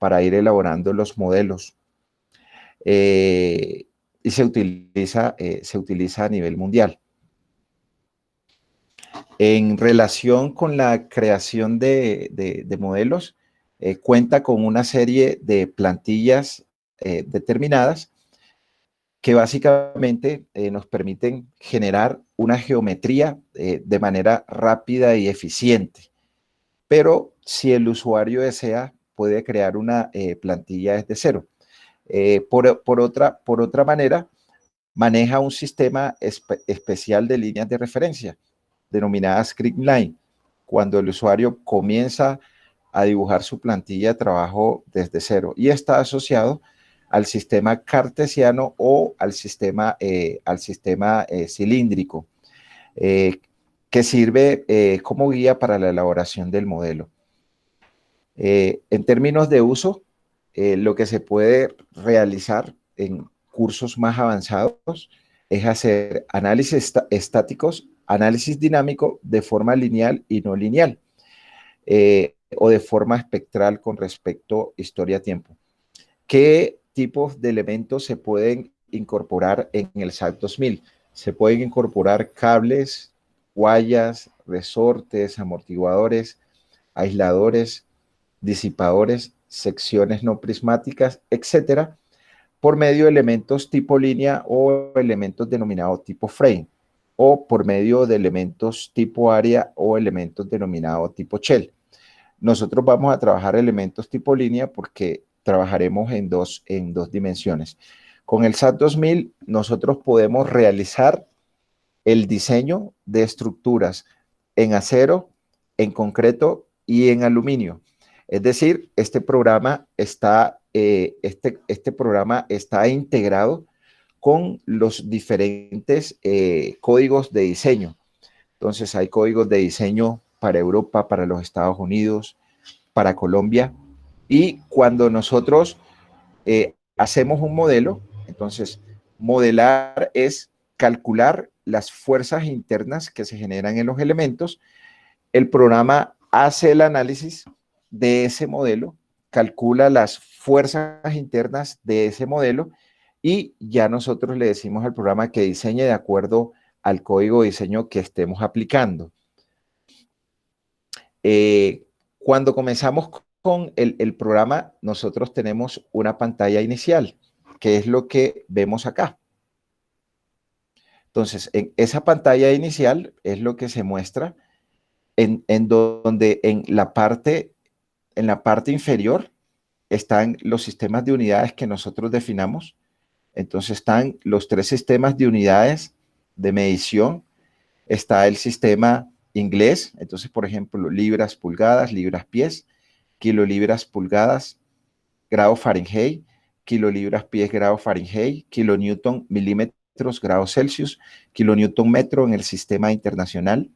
para ir elaborando los modelos. Y se utiliza a nivel mundial. En relación con la creación de modelos, cuenta con una serie de plantillas determinadas que básicamente nos permiten generar una geometría de manera rápida y eficiente. Pero si el usuario desea, puede crear una plantilla desde cero. Por otra manera, maneja un sistema especial de líneas de referencia, denominada Scriptline, cuando el usuario comienza a dibujar su plantilla de trabajo desde cero y está asociado al sistema cartesiano o al sistema cilíndrico, que sirve como guía para la elaboración del modelo. En términos de uso, lo que se puede realizar en cursos más avanzados es hacer análisis estáticos, análisis dinámico de forma lineal y no lineal, o de forma espectral con respecto a historia-tiempo. ¿Qué tipos de elementos se pueden incorporar en el SAT 2000? Se pueden incorporar cables, guayas, resortes, amortiguadores, aisladores, disipadores, secciones no prismáticas, etcétera, por medio de elementos tipo línea o elementos denominados tipo frame, o por medio de elementos tipo área o elementos denominados tipo shell. Nosotros vamos a trabajar elementos tipo línea porque trabajaremos en dos dimensiones. Con el SAT 2000 nosotros podemos realizar el diseño de estructuras en acero, en concreto y en aluminio. Es decir, este programa está integrado con los diferentes códigos de diseño. Entonces, hay códigos de diseño para Europa, para los Estados Unidos, para Colombia. Y cuando nosotros hacemos un modelo, entonces, modelar es calcular las fuerzas internas que se generan en los elementos. El programa hace el análisis de ese modelo, calcula las fuerzas internas de ese modelo y ya nosotros le decimos al programa que diseñe de acuerdo al código de diseño que estemos aplicando. Cuando comenzamos con el programa, nosotros tenemos una pantalla inicial, que es lo que vemos acá. Entonces, en esa pantalla inicial es lo que se muestra en donde en la parte inferior están los sistemas de unidades que nosotros definamos. Entonces están los 3 sistemas de unidades de medición. Está el sistema inglés, entonces por ejemplo libras, pulgadas, libras, pies, kilolibras, pulgadas, grado Fahrenheit, kilolibras, pies, grado Fahrenheit, kilonewton, milímetros, grado Celsius, kilonewton metro en el sistema internacional,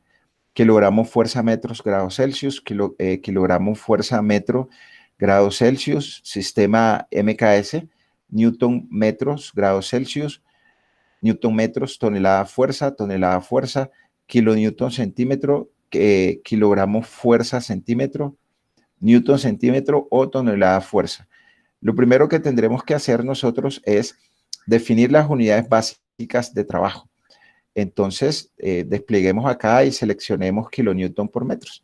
kilogramo fuerza metros, grado Celsius, kilogramo fuerza metro, grado Celsius, sistema MKS, newton metros, grado Celsius, newton metros, tonelada fuerza, kilonewton centímetro, kilogramo fuerza centímetro, newton centímetro o tonelada fuerza. Lo primero que tendremos que hacer nosotros es definir las unidades básicas de trabajo. Entonces, despleguemos acá y seleccionemos kilonewton por metros.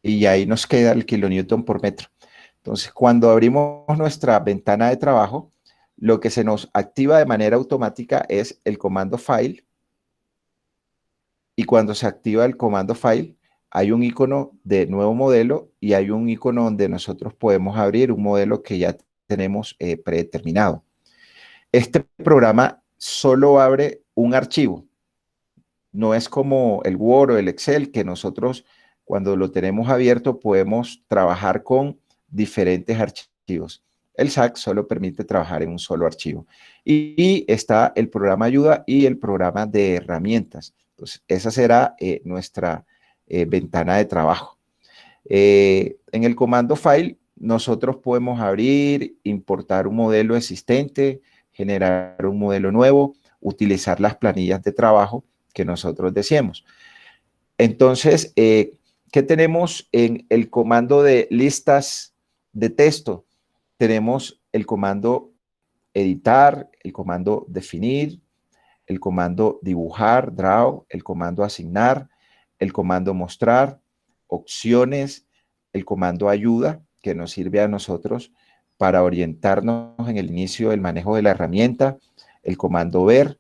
Y ahí nos queda el kilonewton por metro. Entonces, cuando abrimos nuestra ventana de trabajo, lo que se nos activa de manera automática es el comando File. Y cuando se activa el comando File, hay un icono de nuevo modelo y hay un icono donde nosotros podemos abrir un modelo que ya tenemos predeterminado. Este programa solo abre un archivo. No es como el Word o el Excel, que nosotros cuando lo tenemos abierto podemos trabajar con diferentes archivos. El SAC solo permite trabajar en un solo archivo. Y está el programa ayuda y el programa de herramientas. Entonces, esa será nuestra ventana de trabajo. En el comando File, nosotros podemos abrir, importar un modelo existente, generar un modelo nuevo, utilizar las planillas de trabajo que nosotros deseemos. Entonces, ¿qué tenemos en el comando de listas de texto, tenemos el comando editar, el comando definir, el comando dibujar, draw, el comando asignar, el comando mostrar, opciones, el comando ayuda, que nos sirve a nosotros para orientarnos en el inicio del manejo de la herramienta, el comando ver,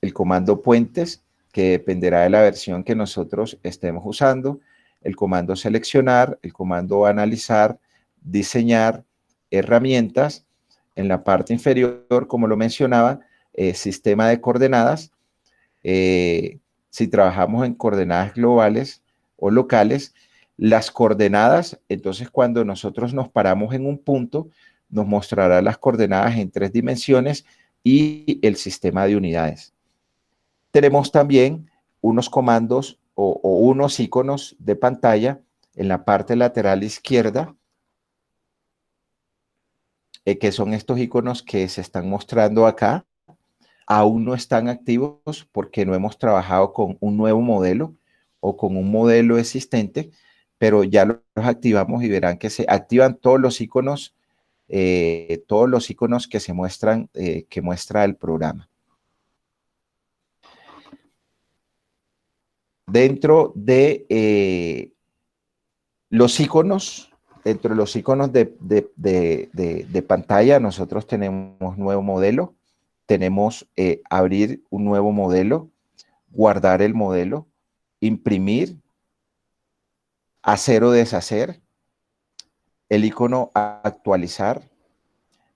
el comando puentes, que dependerá de la versión que nosotros estemos usando, el comando seleccionar, el comando analizar, diseñar, herramientas. En la parte inferior, como lo mencionaba, sistema de coordenadas. Si trabajamos en coordenadas globales o locales, las coordenadas, entonces cuando nosotros nos paramos en un punto, nos mostrará las coordenadas en 3 dimensiones y el sistema de unidades. Tenemos también unos comandos o unos iconos de pantalla en la parte lateral izquierda, que son estos iconos que se están mostrando acá. Aún no están activos porque no hemos trabajado con un nuevo modelo o con un modelo existente, pero ya los activamos y verán que se activan todos los iconos que se muestran, que muestra el programa. Dentro de los iconos, dentro de los iconos de pantalla, nosotros tenemos nuevo modelo, tenemos abrir un nuevo modelo, guardar el modelo, imprimir, hacer o deshacer, el icono actualizar,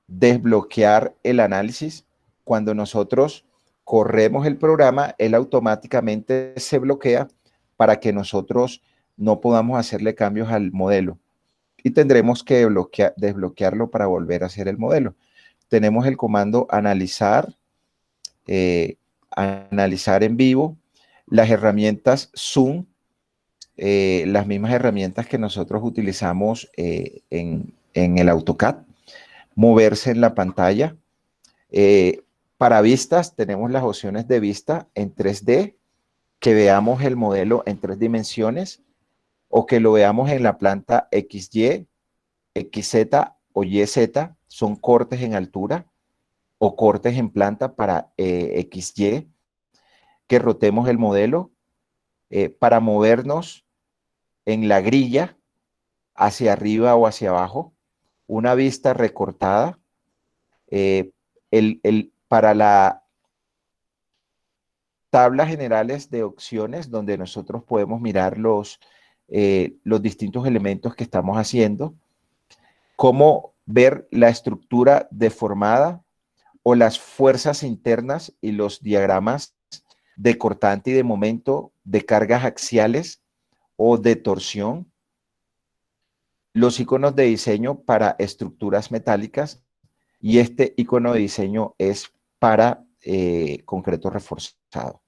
desbloquear el análisis. Cuando nosotros corremos el programa, él automáticamente se bloquea para que nosotros no podamos hacerle cambios al modelo y tendremos que desbloquearlo para volver a hacer el modelo. Tenemos el comando analizar, analizar en vivo, las herramientas Zoom, las mismas herramientas que nosotros utilizamos en el AutoCAD, moverse en la pantalla. Para vistas tenemos las opciones de vista en 3D, que veamos el modelo en 3 dimensiones o que lo veamos en la planta XY, XZ o YZ, son cortes en altura o cortes en planta para XY, que rotemos el modelo para movernos en la grilla hacia arriba o hacia abajo, una vista recortada, para la tabla generales de opciones donde nosotros podemos mirar los distintos elementos que estamos haciendo, cómo ver la estructura deformada o las fuerzas internas y los diagramas de cortante y de momento, de cargas axiales o de torsión, los iconos de diseño para estructuras metálicas y este icono de diseño es para concreto reforzado.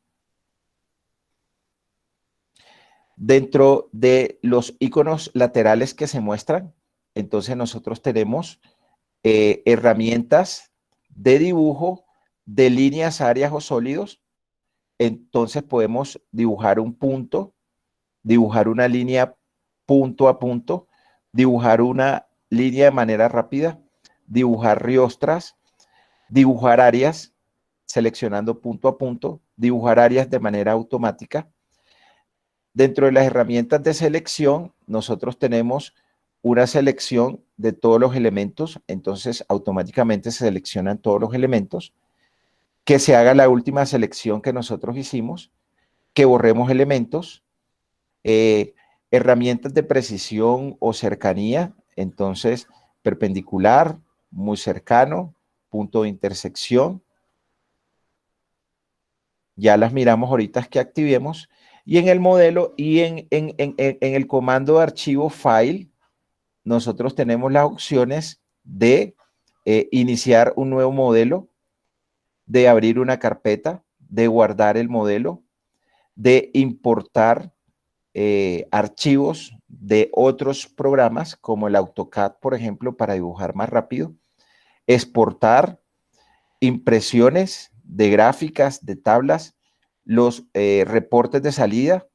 Dentro de los iconos laterales que se muestran, entonces nosotros tenemos herramientas de dibujo de líneas, áreas o sólidos. Entonces podemos dibujar un punto, dibujar una línea punto a punto, dibujar una línea de manera rápida, dibujar riostras, dibujar áreas seleccionando punto a punto, dibujar áreas de manera automática. Dentro de las herramientas de selección, nosotros tenemos una selección de todos los elementos, entonces automáticamente se seleccionan todos los elementos, que se haga la última selección que nosotros hicimos, que borremos elementos, herramientas de precisión o cercanía, entonces perpendicular, muy cercano, punto de intersección, ya las miramos ahorita que activemos, y en el modelo y en el comando de archivo file, nosotros tenemos las opciones de iniciar un nuevo modelo, de abrir una carpeta, de guardar el modelo, de importar archivos de otros programas como el AutoCAD, por ejemplo, para dibujar más rápido, exportar impresiones de gráficas, de tablas, los reportes de salida,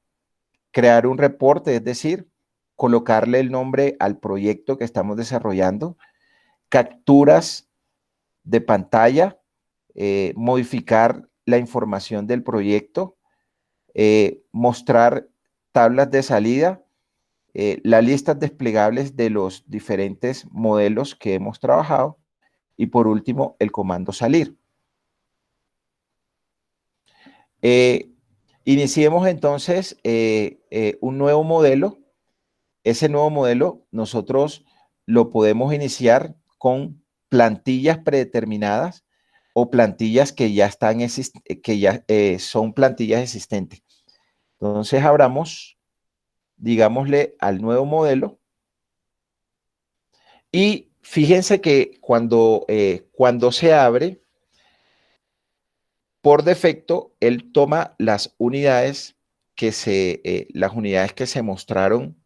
crear un reporte, es decir, colocarle el nombre al proyecto que estamos desarrollando, capturas de pantalla, modificar la información del proyecto, mostrar tablas de salida, las listas desplegables de los diferentes modelos que hemos trabajado y por último el comando salir. Iniciemos entonces un nuevo modelo. Ese nuevo modelo nosotros lo podemos iniciar con plantillas predeterminadas o plantillas que ya están son plantillas existentes. Entonces abramos, digámosle, al nuevo modelo y fíjense que cuando se abre, por defecto, él toma las unidades que se mostraron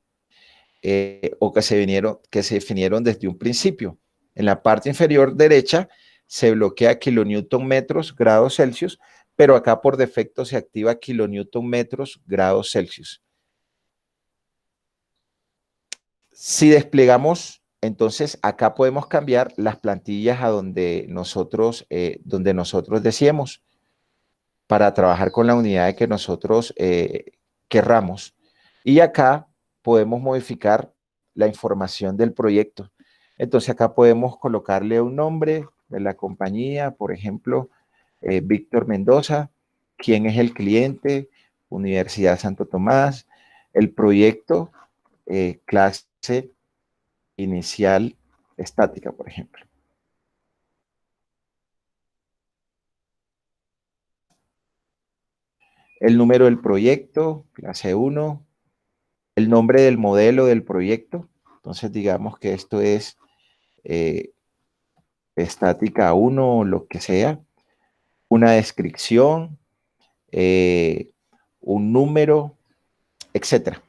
o que se definieron desde un principio. En la parte inferior derecha se bloquea kilonewton metros grados Celsius, pero acá por defecto se activa kilonewton metros grados Celsius. Si desplegamos, entonces acá podemos cambiar las plantillas a donde nosotros deseemos para trabajar con la unidad que nosotros querramos. Y acá podemos modificar la información del proyecto. Entonces acá podemos colocarle un nombre de la compañía, por ejemplo, Víctor Mendoza, quién es el cliente, Universidad Santo Tomás, el proyecto, clase inicial estática, por ejemplo. El número del proyecto, clase 1, el nombre del modelo del proyecto. Entonces, digamos que esto es estática 1 o lo que sea. Una descripción, un número, etcétera.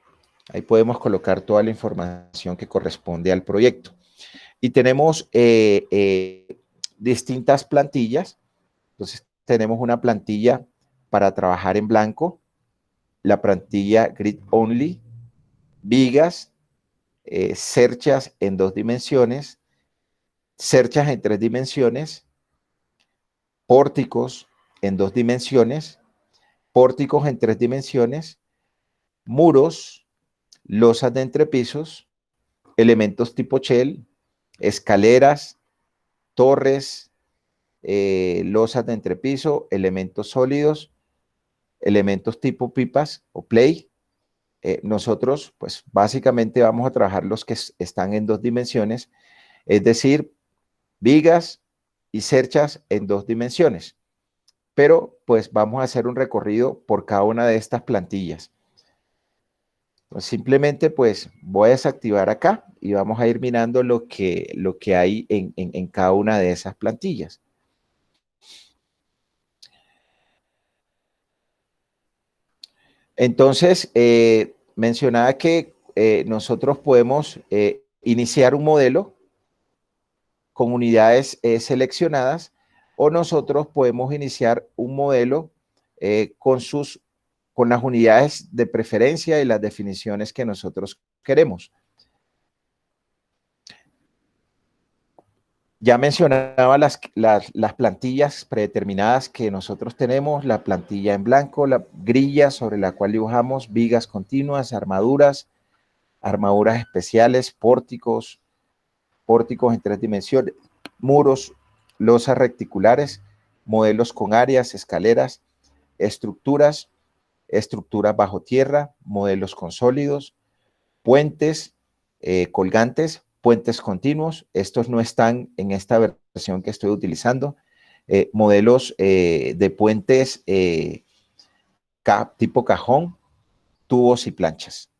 Ahí podemos colocar toda la información que corresponde al proyecto. Y tenemos distintas plantillas. Entonces, tenemos una plantilla para trabajar en blanco, la plantilla Grid Only, vigas, cerchas en 2 dimensiones, cerchas en 3 dimensiones, pórticos en 2 dimensiones, pórticos en 3 dimensiones, muros, losas de entrepisos, elementos tipo shell, escaleras, torres, losas de entrepiso, elementos sólidos, elementos tipo pipas o play. Nosotros, pues básicamente vamos a trabajar los que están en 2 dimensiones, es decir, vigas y cerchas en 2 dimensiones. Pero pues vamos a hacer un recorrido por cada una de estas plantillas. Entonces, simplemente pues voy a desactivar acá y vamos a ir mirando lo que hay en cada una de esas plantillas. Entonces, mencionaba que nosotros podemos iniciar un modelo con unidades seleccionadas o nosotros podemos iniciar un modelo con las unidades de preferencia y las definiciones que nosotros queremos. Ya mencionaba las plantillas predeterminadas que nosotros tenemos, la plantilla en blanco, la grilla sobre la cual dibujamos vigas continuas, armaduras especiales, pórticos en 3 dimensiones, muros, losas recticulares, modelos con áreas, escaleras, estructuras bajo tierra, modelos con sólidos, puentes colgantes, puentes continuos. Estos no están en esta versión que estoy utilizando. Modelos de puentes tipo cajón, tubos y planchas.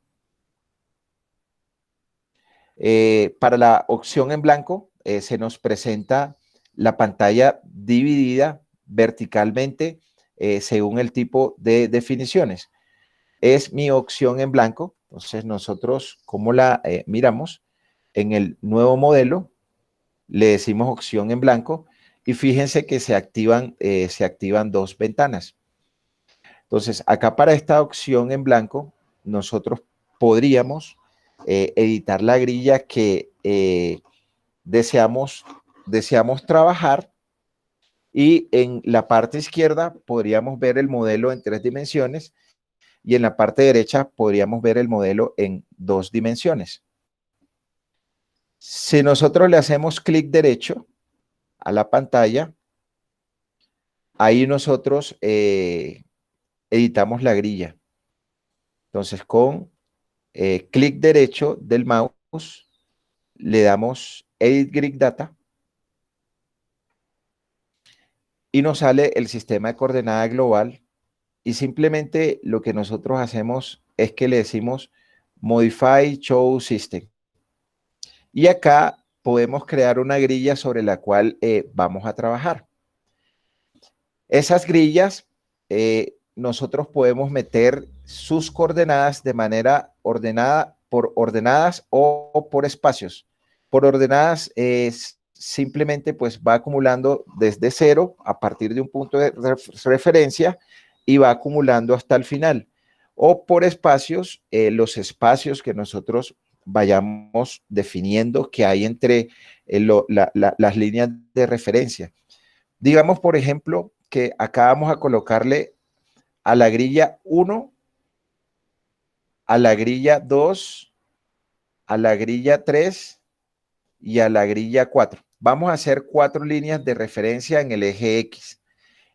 Para la opción en blanco, se nos presenta la pantalla dividida verticalmente según el tipo de definiciones. Es mi opción en blanco. Entonces, nosotros, ¿cómo la miramos? En el nuevo modelo, le decimos opción en blanco y fíjense que se activan 2 ventanas. Entonces, acá para esta opción en blanco, nosotros podríamos editar la grilla que deseamos trabajar, y en la parte izquierda podríamos ver el modelo en 3 dimensiones y en la parte derecha podríamos ver el modelo en 2 dimensiones. Si nosotros le hacemos clic derecho a la pantalla, ahí nosotros editamos la grilla. Entonces, con clic derecho del mouse, le damos Edit Grid Data y nos sale el sistema de coordenada global, y simplemente lo que nosotros hacemos es que le decimos Modify Show System. Y acá podemos crear una grilla sobre la cual vamos a trabajar. Esas grillas, nosotros podemos meter sus coordenadas de manera ordenada, por ordenadas o por espacios. Por ordenadas simplemente pues va acumulando desde cero a partir de un punto de referencia y va acumulando hasta el final. O por espacios, los espacios que nosotros vayamos definiendo que hay entre las líneas de referencia. Digamos, por ejemplo, que acá vamos a colocarle a la grilla 1, a la grilla 2, a la grilla 3 y a la grilla 4. Vamos a hacer 4 líneas de referencia en el eje X.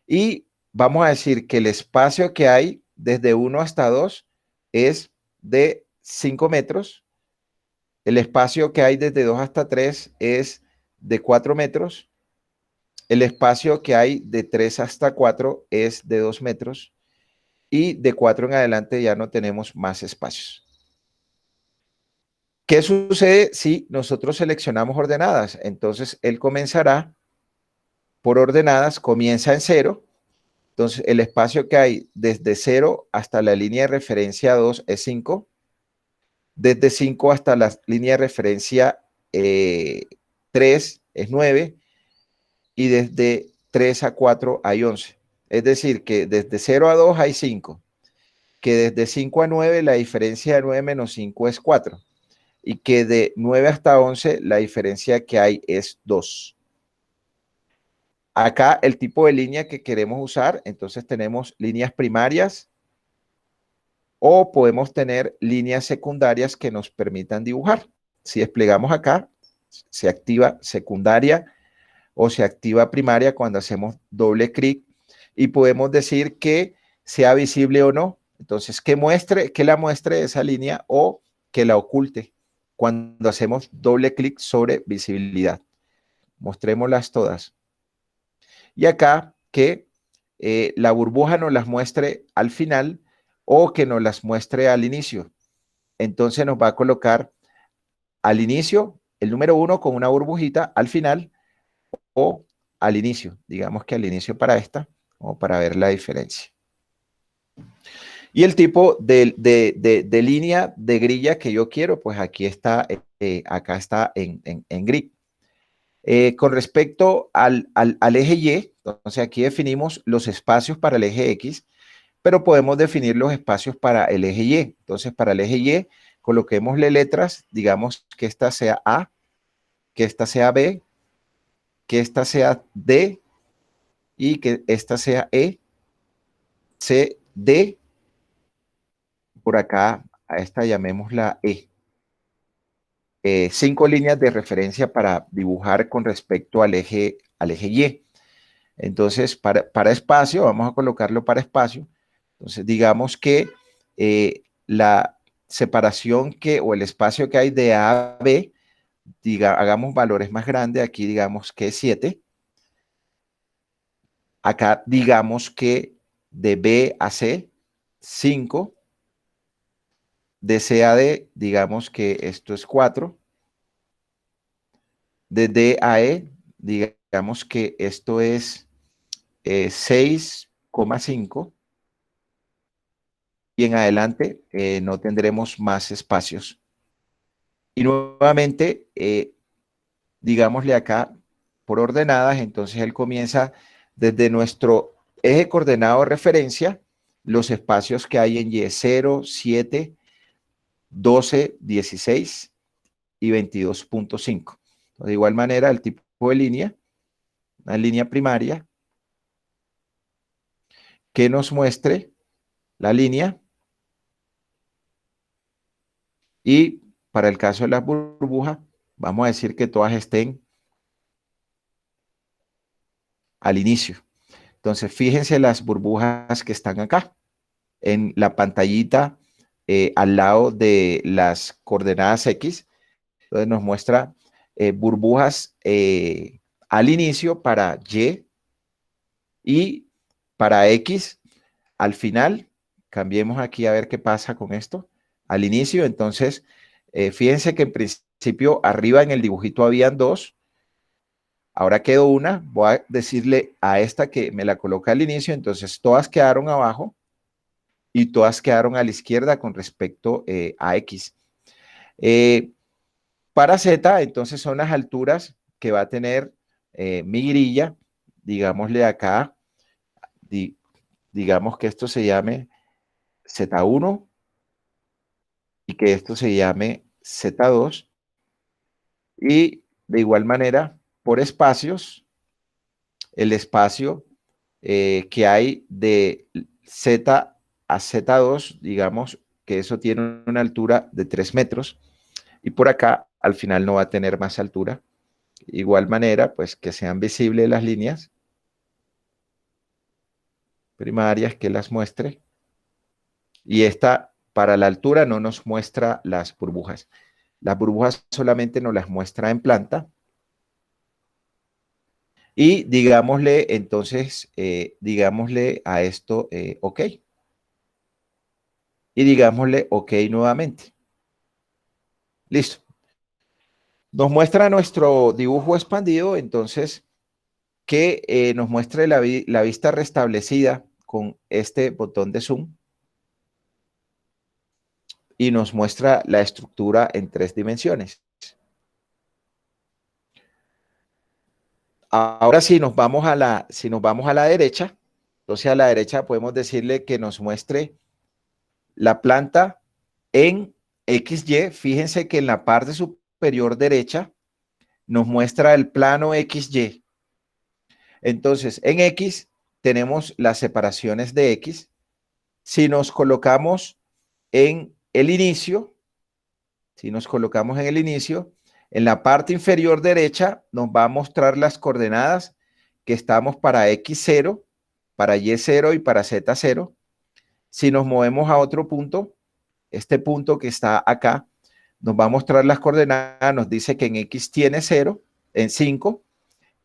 Y vamos a decir que el espacio que hay desde 1 hasta 2 es de 5 metros. El espacio que hay desde 2 hasta 3 es de 4 metros. El espacio que hay de 3 hasta 4 es de 2 metros. Y de 4 en adelante ya no tenemos más espacios. ¿Qué sucede si nosotros seleccionamos ordenadas? Entonces, él comenzará por ordenadas, comienza en 0. Entonces, el espacio que hay desde 0 hasta la línea de referencia 2 es 5. Desde 5 hasta la línea de referencia 3 es 9. Y desde 3 a 4 hay 11. Es decir, que desde 0 a 2 hay 5. Que desde 5 a 9 la diferencia de 9 menos 5 es 4. Y que de 9 hasta 11 la diferencia que hay es 2. Acá el tipo de línea que queremos usar, entonces tenemos líneas primarias o podemos tener líneas secundarias que nos permitan dibujar. Si desplegamos acá, se activa secundaria o se activa primaria cuando hacemos doble clic y podemos decir que sea visible o no. Entonces, que la muestre esa línea o que la oculte cuando hacemos doble clic sobre visibilidad. Mostrémoslas todas. Y acá que la burbuja nos las muestre al final o que nos las muestre al inicio. Entonces nos va a colocar al inicio el número 1 con una burbujita, al final o al inicio. Digamos que al inicio para esta, o para ver la diferencia. Y el tipo de línea de grilla que yo quiero, pues aquí está, acá está en grid. Con respecto al eje Y, entonces aquí definimos los espacios para el eje X, pero podemos definir los espacios para el eje Y. Entonces, para el eje Y, coloquémosle letras, digamos que esta sea A, que esta sea B, que esta sea D y que esta sea E, C, D. Por acá, a esta llamémosla E. 5 líneas de referencia para dibujar con respecto al eje Y. Entonces, para espacio, vamos a colocarlo para espacio. Entonces, digamos que la separación o el espacio que hay de A a B, hagamos valores más grandes, aquí digamos que es 7. Acá digamos que de B a C, 5. De C a D, digamos que esto es 4. De D a E, digamos que esto es 6,5. Y en adelante no tendremos más espacios. Y nuevamente, digámosle acá por ordenadas, entonces él comienza desde nuestro eje coordenado de referencia, los espacios que hay en Y, 0, 7, 12, 16 y 22.5. De igual manera, el tipo de línea, una línea primaria, que nos muestre la línea y para el caso de las burbujas, vamos a decir que todas estén al inicio. Entonces, fíjense las burbujas que están acá, en la pantallita al lado de las coordenadas X. Entonces nos muestra burbujas al inicio para y para X al final. Cambiemos aquí a ver qué pasa con esto. Al inicio, entonces, fíjense que en principio arriba en el dibujito habían dos. Ahora quedó una. Voy a decirle a esta que me la coloca al inicio. Entonces, todas quedaron abajo y todas quedaron a la izquierda con respecto a X. Para Z, entonces son las alturas que va a tener mi grilla. Digámosle acá, digamos que esto se llame Z1 y que esto se llame Z2. Y de igual manera, por espacios, el espacio que hay de Z a Z2, digamos que eso tiene una altura de 3 metros. Y por acá, al final, no va a tener más altura. Igual manera, pues que sean visibles las líneas primarias, que las muestre. Y esta, para la altura, no nos muestra las burbujas. Las burbujas solamente nos las muestra en planta. Y digámosle, entonces, digámosle a esto, OK. Y digámosle OK nuevamente. Listo. Nos muestra nuestro dibujo expandido, entonces, que nos muestre la vista restablecida con este botón de zoom. Y nos muestra la estructura en 3 dimensiones. Ahora si nos vamos a la derecha, entonces a la derecha podemos decirle que nos muestre la planta en XY. Fíjense que en la parte superior derecha nos muestra el plano XY. Entonces, en X tenemos las separaciones de X. Si nos colocamos en el inicio, en la parte inferior derecha nos va a mostrar las coordenadas que estamos para X0, para Y0 y para Z0. Si nos movemos a otro punto, este punto que está acá, nos va a mostrar las coordenadas, nos dice que en X tiene 0, en 5,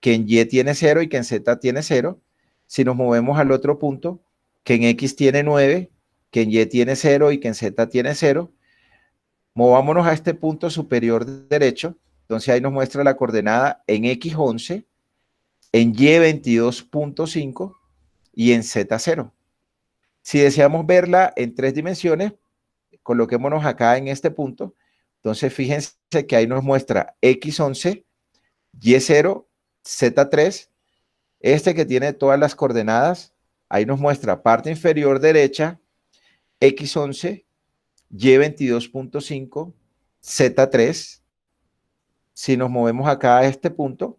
que en Y tiene 0 y que en Z tiene 0. Si nos movemos al otro punto, que en X tiene 9, que en Y tiene 0 y que en Z tiene 0. Movámonos a este punto superior derecho, entonces ahí nos muestra la coordenada en X11, en Y22.5 y en Z0. Si deseamos verla en 3 dimensiones, coloquémonos acá en este punto. Entonces fíjense que ahí nos muestra X11, Y0, Z3. Este que tiene todas las coordenadas, ahí nos muestra parte inferior derecha, X11, Y22.5, Z3. Si nos movemos acá a este punto,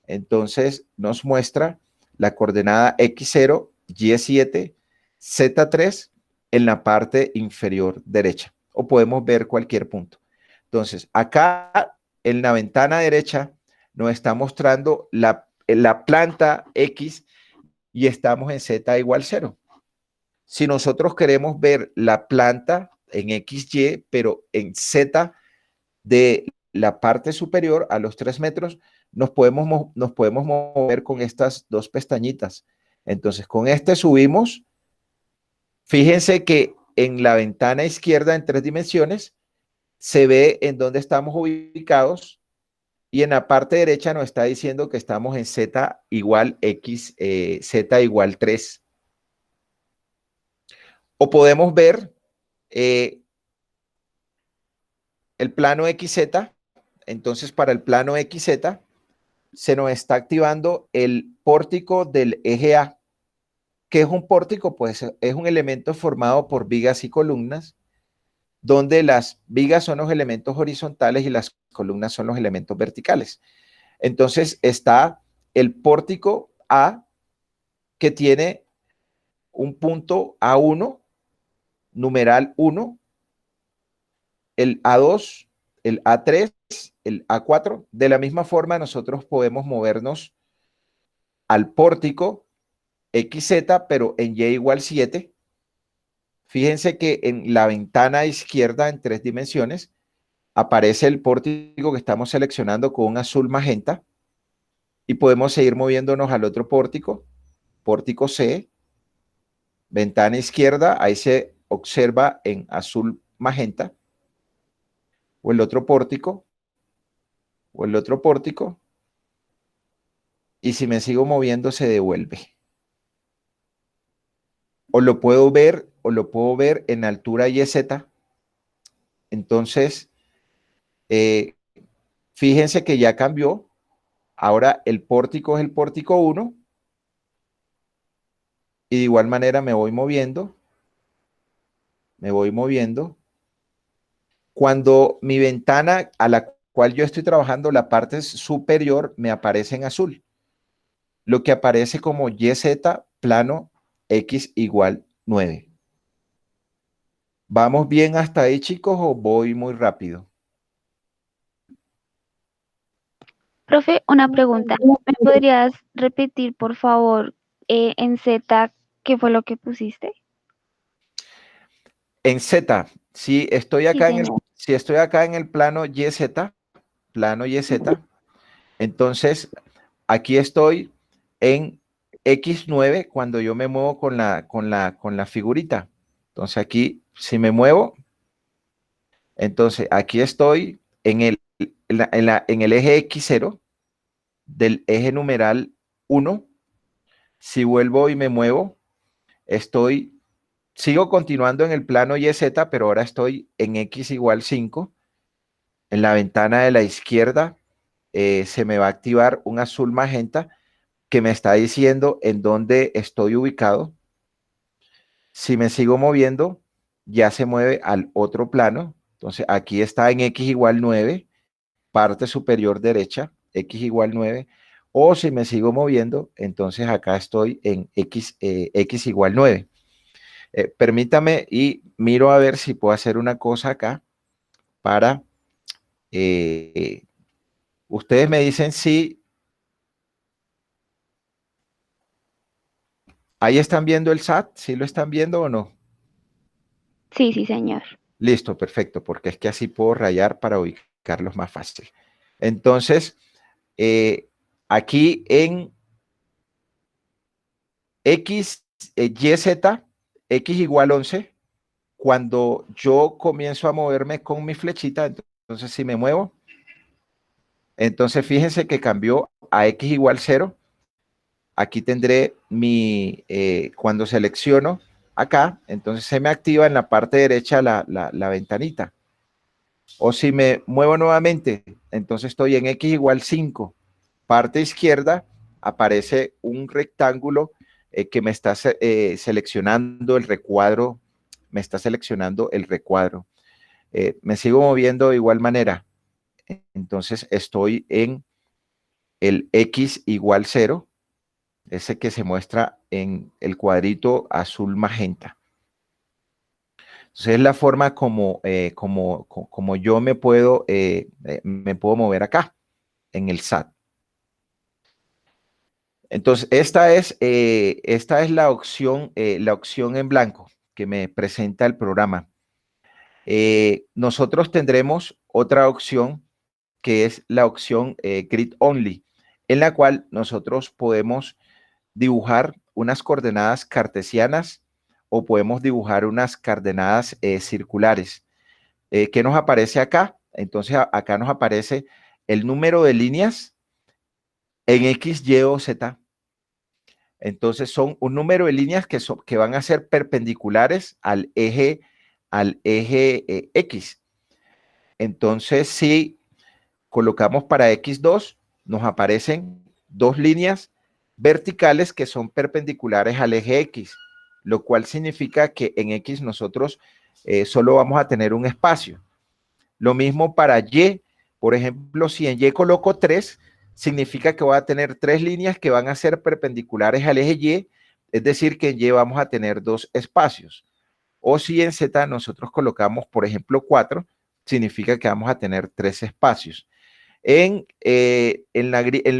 entonces nos muestra la coordenada X0, Y7, Z3 en la parte inferior derecha. O podemos ver cualquier punto. Entonces, acá en la ventana derecha nos está mostrando la planta X y estamos en Z igual 0. Si nosotros queremos ver la planta en XY, pero en Z de la parte superior a los 3 metros, nos podemos mover con estas dos pestañitas. Entonces, con este subimos. Fíjense que en la ventana izquierda en 3 dimensiones se ve en dónde estamos ubicados y en la parte derecha nos está diciendo que estamos en Z igual X, Z igual 3. O podemos ver el plano XZ. Entonces, para el plano XZ se nos está activando el pórtico del eje A. ¿Qué es un pórtico? Pues es un elemento formado por vigas y columnas donde las vigas son los elementos horizontales y las columnas son los elementos verticales. Entonces está el pórtico A, que tiene un punto A1, numeral 1, el A2, el A3, el A4. De la misma forma, nosotros podemos movernos al pórtico XZ, pero en Y igual 7. Fíjense que en la ventana izquierda en 3 dimensiones aparece el pórtico que estamos seleccionando con un azul magenta y podemos seguir moviéndonos al otro pórtico, pórtico C, ventana izquierda, ahí se observa en azul magenta, o el otro pórtico, y si me sigo moviendo se devuelve. O lo puedo ver en altura YZ. Entonces, fíjense que ya cambió. Ahora el pórtico es el pórtico 1 y de igual manera me voy moviendo. Cuando mi ventana a la cual yo estoy trabajando, la parte superior me aparece en azul, lo que aparece como YZ plano X igual 9. ¿Vamos bien hasta ahí, chicos, o voy muy rápido? Profe, una pregunta. ¿Me podrías repetir, por favor, en Z, qué fue lo que pusiste? En Z, si estoy Sí, acá señor. en el plano YZ, entonces aquí estoy en X9 cuando yo me muevo con la figurita. Entonces aquí, si me muevo, entonces aquí estoy en el eje X0 del eje numeral 1. Si vuelvo y me muevo, sigo continuando en el plano YZ, pero ahora estoy en X igual 5. En la ventana de la izquierda se me va a activar un azul magenta que me está diciendo en dónde estoy ubicado. Si me sigo moviendo, ya se mueve al otro plano. Entonces aquí está en X igual 9, parte superior derecha, X igual 9. O si me sigo moviendo, entonces acá estoy en X igual 9. Permítame y miro a ver si puedo hacer una cosa acá para... ustedes me dicen si ahí están viendo el SAT, si lo están viendo o no. Sí, sí, señor. Listo, perfecto, porque es que así puedo rayar para ubicarlos más fácil. Entonces, aquí en X, YZ, X igual 11, cuando yo comienzo a moverme con mi flechita, entonces si me muevo, entonces fíjense que cambió a X igual 0. Aquí tendré cuando selecciono acá, entonces se me activa en la parte derecha la ventanita. O si me muevo nuevamente, entonces estoy en X igual 5. Parte izquierda aparece un rectángulo que me está seleccionando el recuadro. Me sigo moviendo de igual manera. Entonces estoy en el X igual 0, ese que se muestra en el cuadrito azul magenta. Entonces es la forma como yo me puedo mover acá en el SAT. Entonces esta es la opción en blanco que me presenta el programa. Nosotros tendremos otra opción que es la opción Grid Only, en la cual nosotros podemos dibujar unas coordenadas cartesianas o podemos dibujar unas coordenadas circulares. ¿Qué nos aparece acá? Entonces acá nos aparece el número de líneas en X, Y o Z. Entonces son un número de líneas que van a ser perpendiculares al eje X. Entonces si colocamos para X2, nos aparecen dos líneas verticales que son perpendiculares al eje X, lo cual significa que en X nosotros solo vamos a tener un espacio. Lo mismo para Y, por ejemplo, si en Y coloco 3, significa que voy a tener 3 líneas que van a ser perpendiculares al eje Y, es decir, que en Y vamos a tener 2 espacios. O si en Z nosotros colocamos, por ejemplo, 4, significa que vamos a tener 3 espacios. En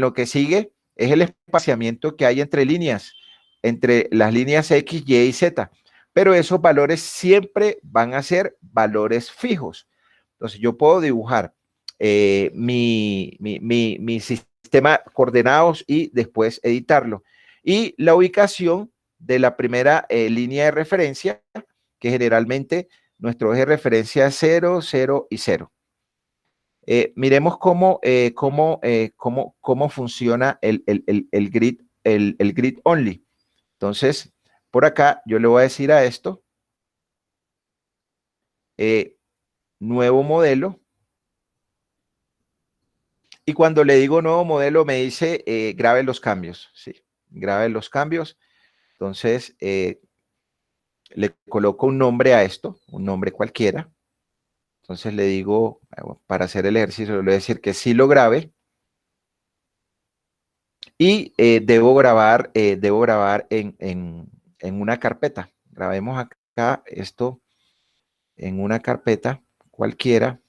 lo que sigue es el espaciamiento que hay entre líneas, entre las líneas X, Y y Z. Pero esos valores siempre van a ser valores fijos. Entonces yo puedo dibujar mi sistema coordenados y después editarlo. Y la ubicación de la primera línea de referencia, que generalmente nuestro eje de referencia es 0, 0 y 0. Miremos cómo funciona el grid only. Entonces, por acá yo le voy a decir a esto, nuevo modelo. Y cuando le digo nuevo modelo, me dice grabe los cambios. Sí, grabe los cambios. Entonces, le coloco un nombre a esto, un nombre cualquiera. Entonces le digo, para hacer el ejercicio, le voy a decir que sí lo grabe. Y debo grabar en una carpeta. Grabemos acá esto en una carpeta cualquiera.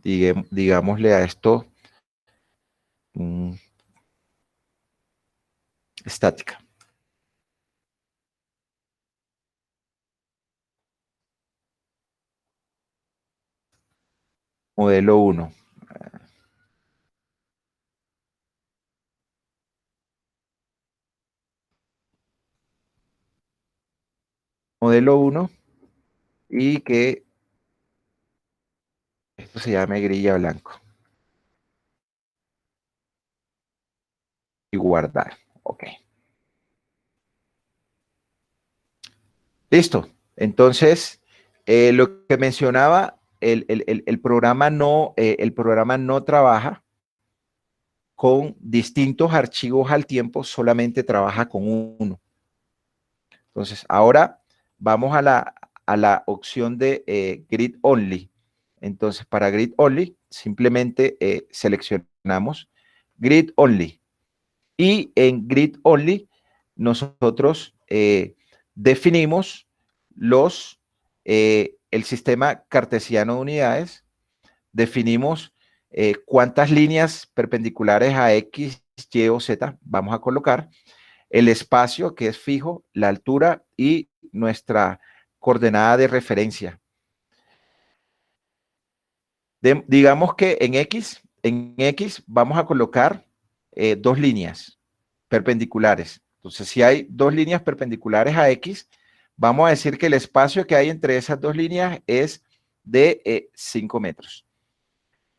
Digámosle a esto estática. Modelo 1. Modelo 1 y que esto se llame grilla blanco. Y guardar. Ok. Listo. Entonces, lo que mencionaba, el programa no trabaja con distintos archivos al tiempo, solamente trabaja con uno. Entonces, ahora vamos a la opción de Grid Only. Entonces, para Grid Only, simplemente seleccionamos Grid Only. Y en Grid Only, nosotros definimos el sistema cartesiano de unidades, definimos cuántas líneas perpendiculares a X, Y o Z vamos a colocar, el espacio que es fijo, la altura y nuestra coordenada de referencia. Digamos que en X vamos a colocar 2 líneas perpendiculares. Entonces, si hay 2 líneas perpendiculares a X, vamos a decir que el espacio que hay entre esas 2 líneas es de 5 metros.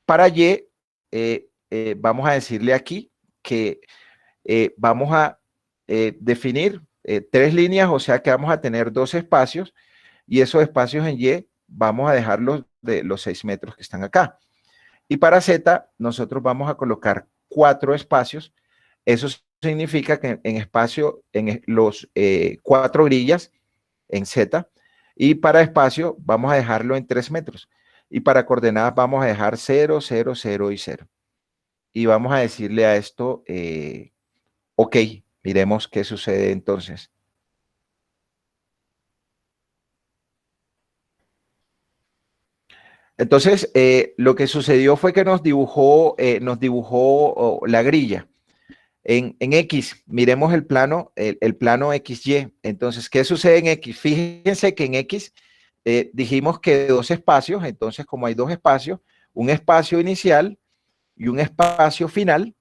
Para Y, vamos a decirle aquí que vamos a definir 3 líneas, o sea que vamos a tener 2 espacios, y esos espacios en Y vamos a dejarlos de los 6 metros que están acá. Y para Z, nosotros vamos a colocar 4 espacios. Eso significa que en los 4 grillas en Z, y para espacio vamos a dejarlo en 3 metros. Y para coordenadas vamos a dejar 0, 0, 0 y 0. Y vamos a decirle a esto, ok, miremos qué sucede entonces. Entonces, lo que sucedió fue que nos dibujó la grilla. En X, miremos el plano XY. Entonces, ¿qué sucede en X? Fíjense que en X dijimos que 2 espacios, entonces como hay 2 espacios, un espacio inicial y un espacio final,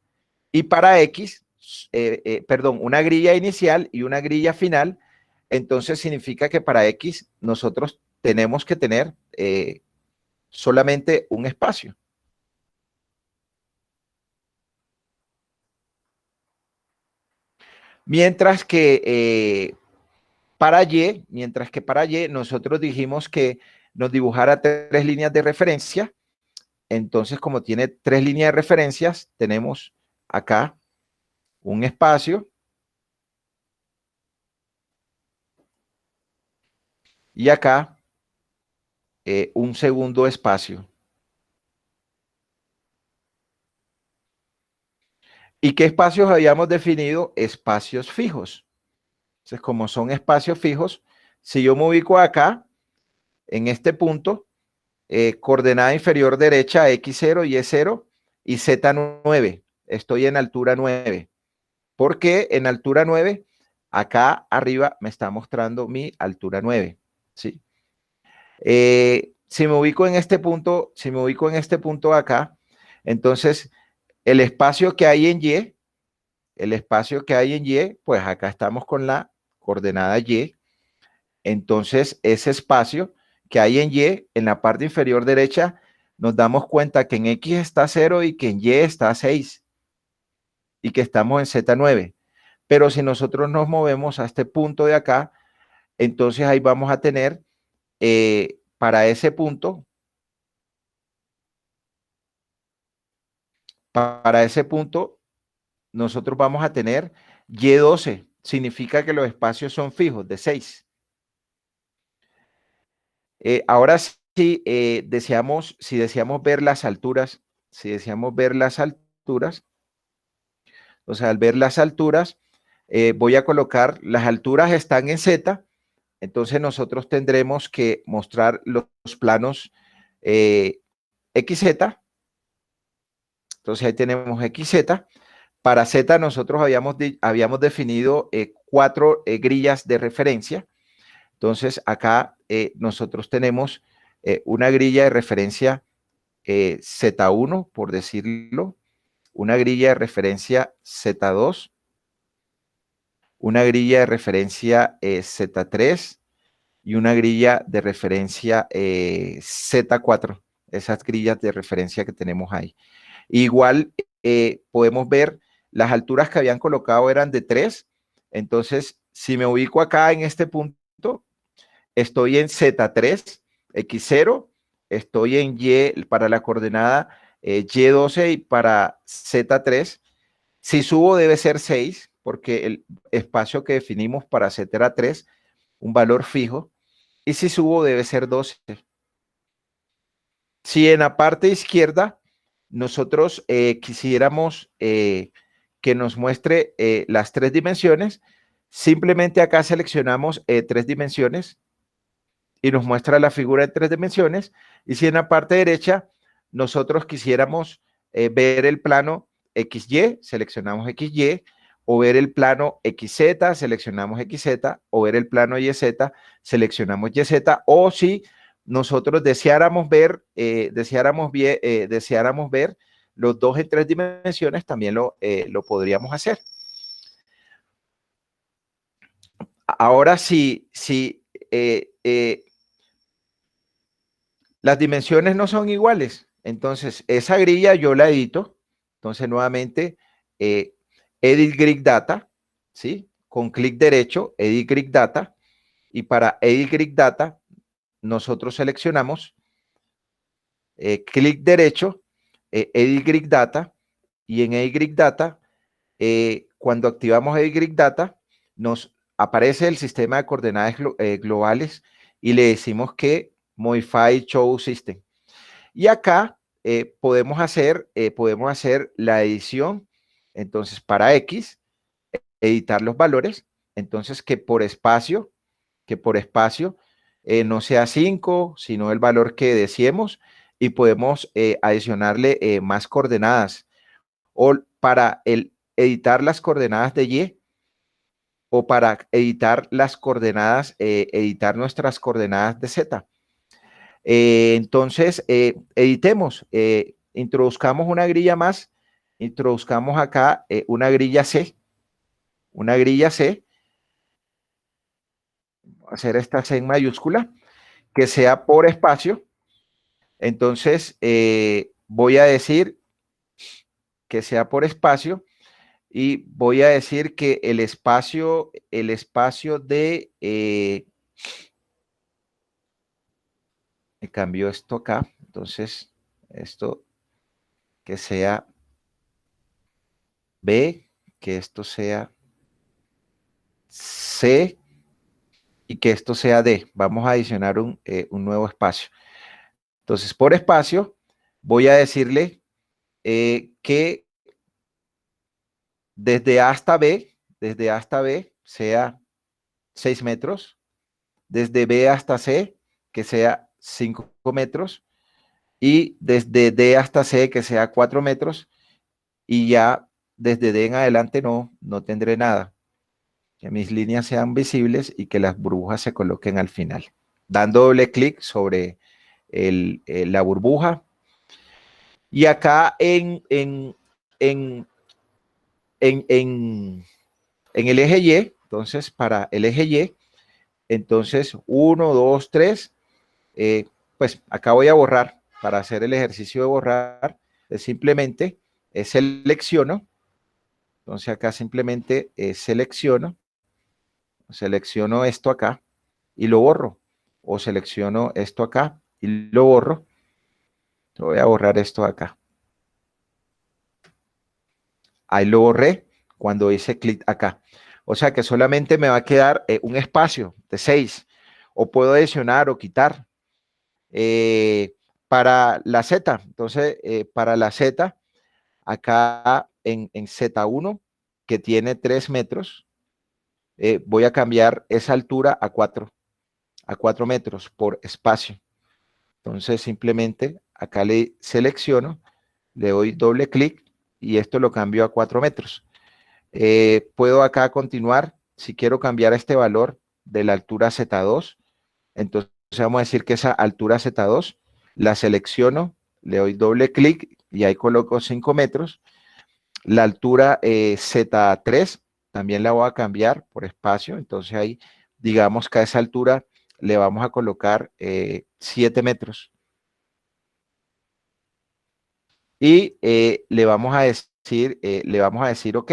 y para X, una grilla inicial y una grilla final, entonces significa que para X nosotros tenemos que tener solamente un espacio. Mientras que para Y nosotros dijimos que nos dibujara 3 líneas de referencia. Entonces, como tiene 3 líneas de referencias, tenemos acá un espacio y acá un segundo espacio. ¿Y qué espacios habíamos definido? Espacios fijos. Entonces, como son espacios fijos, si yo me ubico acá, en este punto, coordenada inferior derecha, X0, Y0 y Z9. Estoy en altura 9. ¿Por qué en altura 9? Acá arriba me está mostrando mi altura 9. ¿Sí? Si me ubico en este punto, si me ubico en este punto acá, entonces el espacio que hay en Y, el espacio que hay en Y, pues acá estamos con la coordenada Y. Entonces ese espacio que hay en Y, en la parte inferior derecha, nos damos cuenta que en X está 0 y que en Y está 6 y que estamos en Z9. Pero si nosotros nos movemos a este punto de acá, entonces ahí vamos a tener para ese punto, nosotros vamos a tener Y12. Significa que los espacios son fijos, de 6. Ahora sí, si deseamos ver las alturas, o sea, al ver las alturas, voy a colocar, las alturas están en Z, entonces nosotros tendremos que mostrar los planos XZ, entonces ahí tenemos XZ. Para Z nosotros habíamos definido 4 grillas de referencia. Entonces acá nosotros tenemos una grilla de referencia Z1, por decirlo, una grilla de referencia Z2, una grilla de referencia Z3 y una grilla de referencia Z4, esas grillas de referencia que tenemos ahí. Igual podemos ver las alturas que habían colocado eran de 3, entonces si me ubico acá en este punto, estoy en Z3, X0, estoy en Y para la coordenada Y12 y para Z3. Si subo debe ser 6, porque el espacio que definimos para Z era 3, un valor fijo, y si subo debe ser 12. Si en la parte izquierda nosotros quisiéramos que nos muestre las 3 dimensiones, simplemente acá seleccionamos 3 dimensiones y nos muestra la figura en 3 dimensiones. Y si en la parte derecha nosotros quisiéramos ver el plano XY, seleccionamos XY, o ver el plano XZ, seleccionamos XZ, o ver el plano YZ, seleccionamos YZ, o si nosotros deseáramos ver los dos en 3 dimensiones, también lo podríamos hacer. Ahora, si las dimensiones no son iguales, entonces esa grilla yo la edito. Entonces nuevamente, Edit Grid Data, ¿sí? Con clic derecho, Edit Grid Data, y para Edit Grid Data nosotros seleccionamos clic derecho, Edit Grid Data, y en Edit Grid Data, cuando activamos Edit Grid Data, nos aparece el sistema de coordenadas globales y le decimos que Modify Show System. Y acá podemos hacer la edición, entonces para X, editar los valores, entonces que por espacio no sea 5, sino el valor que deseemos, y podemos adicionarle más coordenadas, o para editar las coordenadas de Y, o para editar las coordenadas, editar nuestras coordenadas de Z. Entonces, editemos, introduzcamos una grilla más, introduzcamos acá una grilla C, hacer esta C en mayúscula, que sea por espacio. Entonces, voy a decir que sea por espacio y voy a decir que el espacio de, me cambio esto acá, entonces, esto que sea B, que esto sea C y que esto sea D. Vamos a adicionar un nuevo espacio. Entonces, por espacio, voy a decirle que desde A hasta B sea 6 metros, desde B hasta C que sea 5 metros y desde D hasta C que sea 4 metros y ya desde D en adelante no tendré nada. Que mis líneas sean visibles y que las burbujas se coloquen al final. Dando doble clic sobre la burbuja. Y acá en, en el eje Y, entonces para el eje Y, entonces 1, 2, 3, pues acá voy a borrar, para hacer el ejercicio de borrar, simplemente selecciono, entonces acá simplemente selecciono esto acá y lo borro, o selecciono esto acá y lo borro, voy a borrar esto acá, ahí lo borré cuando hice clic acá, o sea que solamente me va a quedar un espacio de 6, o puedo adicionar o quitar. Para la Z, entonces para la Z, acá en Z1, que tiene 3 metros, voy a cambiar esa altura a 4 metros por espacio. Entonces simplemente acá le selecciono, le doy doble clic y esto lo cambio a 4 metros. Puedo acá continuar, si quiero cambiar este valor de la altura Z2, entonces vamos a decir que esa altura Z2 la selecciono, le doy doble clic y ahí coloco 5 metros. La altura Z3 también la voy a cambiar por espacio, entonces ahí digamos que a esa altura le vamos a colocar 7 metros. Y le vamos a decir OK,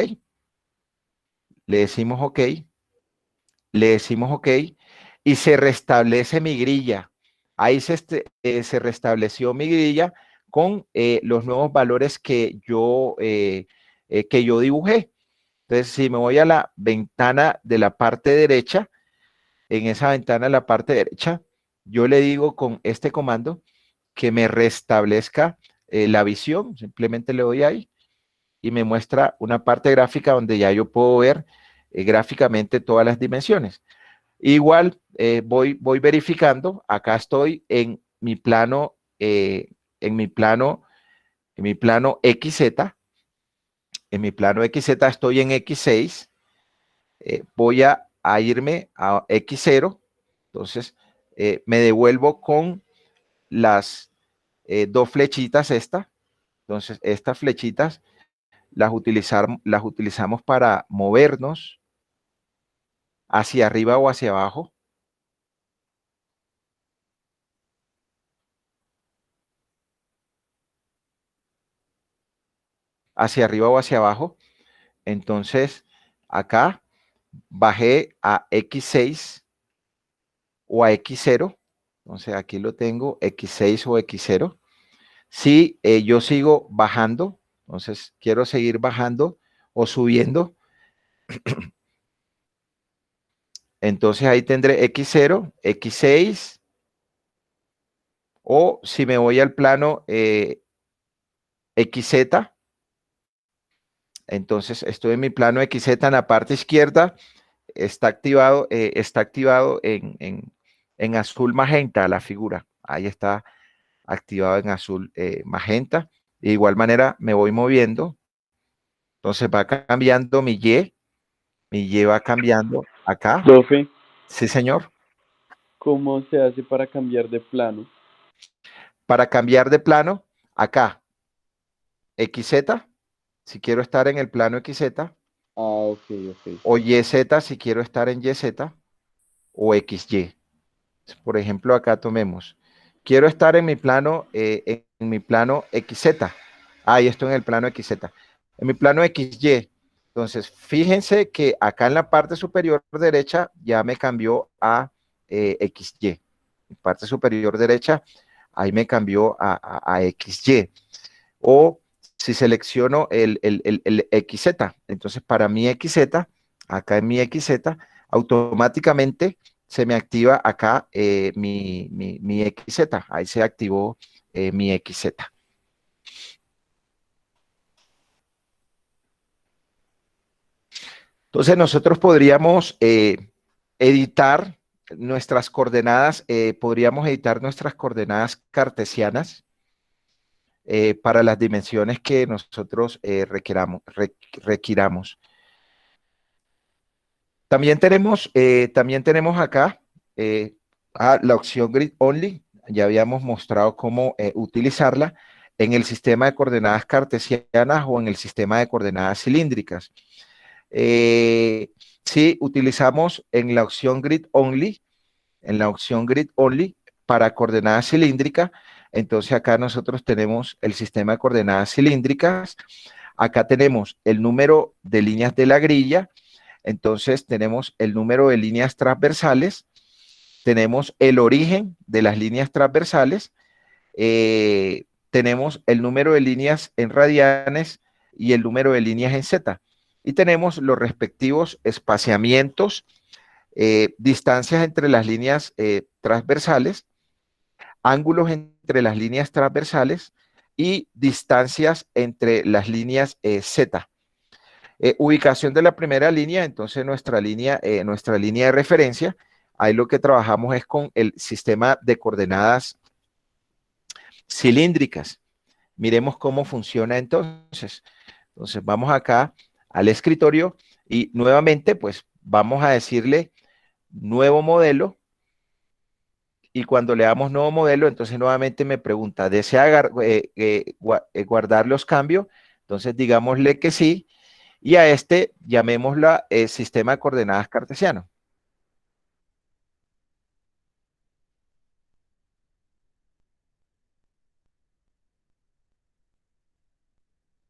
le decimos OK, le decimos OK y se restablece mi grilla. Ahí se restableció mi grilla con los nuevos valores que yo dibujé. Entonces, si me voy a la ventana de la parte derecha, en esa ventana de la parte derecha, yo le digo con este comando que me restablezca la visión. Simplemente le doy ahí y me muestra una parte gráfica donde ya yo puedo ver gráficamente todas las dimensiones. Igual voy verificando, acá estoy en mi plano, en mi plano XZ, en mi plano XZ estoy en X6, voy a irme a X0, entonces me devuelvo con las dos flechitas entonces estas flechitas las utilizamos para movernos hacia arriba o hacia abajo. Hacia arriba o hacia abajo. Entonces, acá bajé a X6 o a X0. Entonces, aquí lo tengo, X6 o X0. Si yo sigo bajando, entonces quiero seguir bajando o subiendo, entonces ahí tendré X0, X6, o si me voy al plano XZ, entonces estoy en mi plano XZ en la parte izquierda, está activado en azul magenta la figura. Ahí está activado en azul magenta. De igual manera me voy moviendo. Entonces va cambiando mi Y va cambiando acá. Profe, Sí, señor. ¿cómo se hace para cambiar de plano? Para cambiar de plano, acá, XZ, si quiero estar en el plano XZ, Ah, ok, ok. o YZ, si quiero estar en YZ, o XY. Por ejemplo, acá tomemos. Quiero estar en mi plano XZ. Ahí estoy en el plano XZ. En mi plano XY. Entonces, fíjense que acá en la parte superior derecha ya me cambió a XY. En parte superior derecha, ahí me cambió a XY. O si selecciono el XZ, entonces para mi XZ, acá en mi XZ, automáticamente se me activa acá mi XZ. Ahí se activó mi XZ. Entonces nosotros podríamos editar nuestras coordenadas, cartesianas para las dimensiones que nosotros requiramos. También tenemos acá la opción Grid Only. Ya habíamos mostrado cómo utilizarla en el sistema de coordenadas cartesianas o en el sistema de coordenadas cilíndricas. Si utilizamos en la opción Grid Only, para coordenadas cilíndricas, entonces acá nosotros tenemos el sistema de coordenadas cilíndricas. Acá tenemos el número de líneas de la grilla. Entonces tenemos el número de líneas transversales, tenemos el origen de las líneas transversales, tenemos el número de líneas en radianes y el número de líneas en Z. Y tenemos los respectivos espaciamientos, distancias entre las líneas transversales, ángulos entre las líneas transversales y distancias entre las líneas Z. Ubicación de la primera línea, entonces nuestra línea de referencia, ahí lo que trabajamos es con el sistema de coordenadas cilíndricas. Miremos cómo funciona entonces. Entonces vamos acá al escritorio y nuevamente pues vamos a decirle nuevo modelo, y cuando le damos nuevo modelo, entonces nuevamente me pregunta, ¿desea guardar los cambios? Entonces digámosle que sí. Y a este llamémosla sistema de coordenadas cartesiano.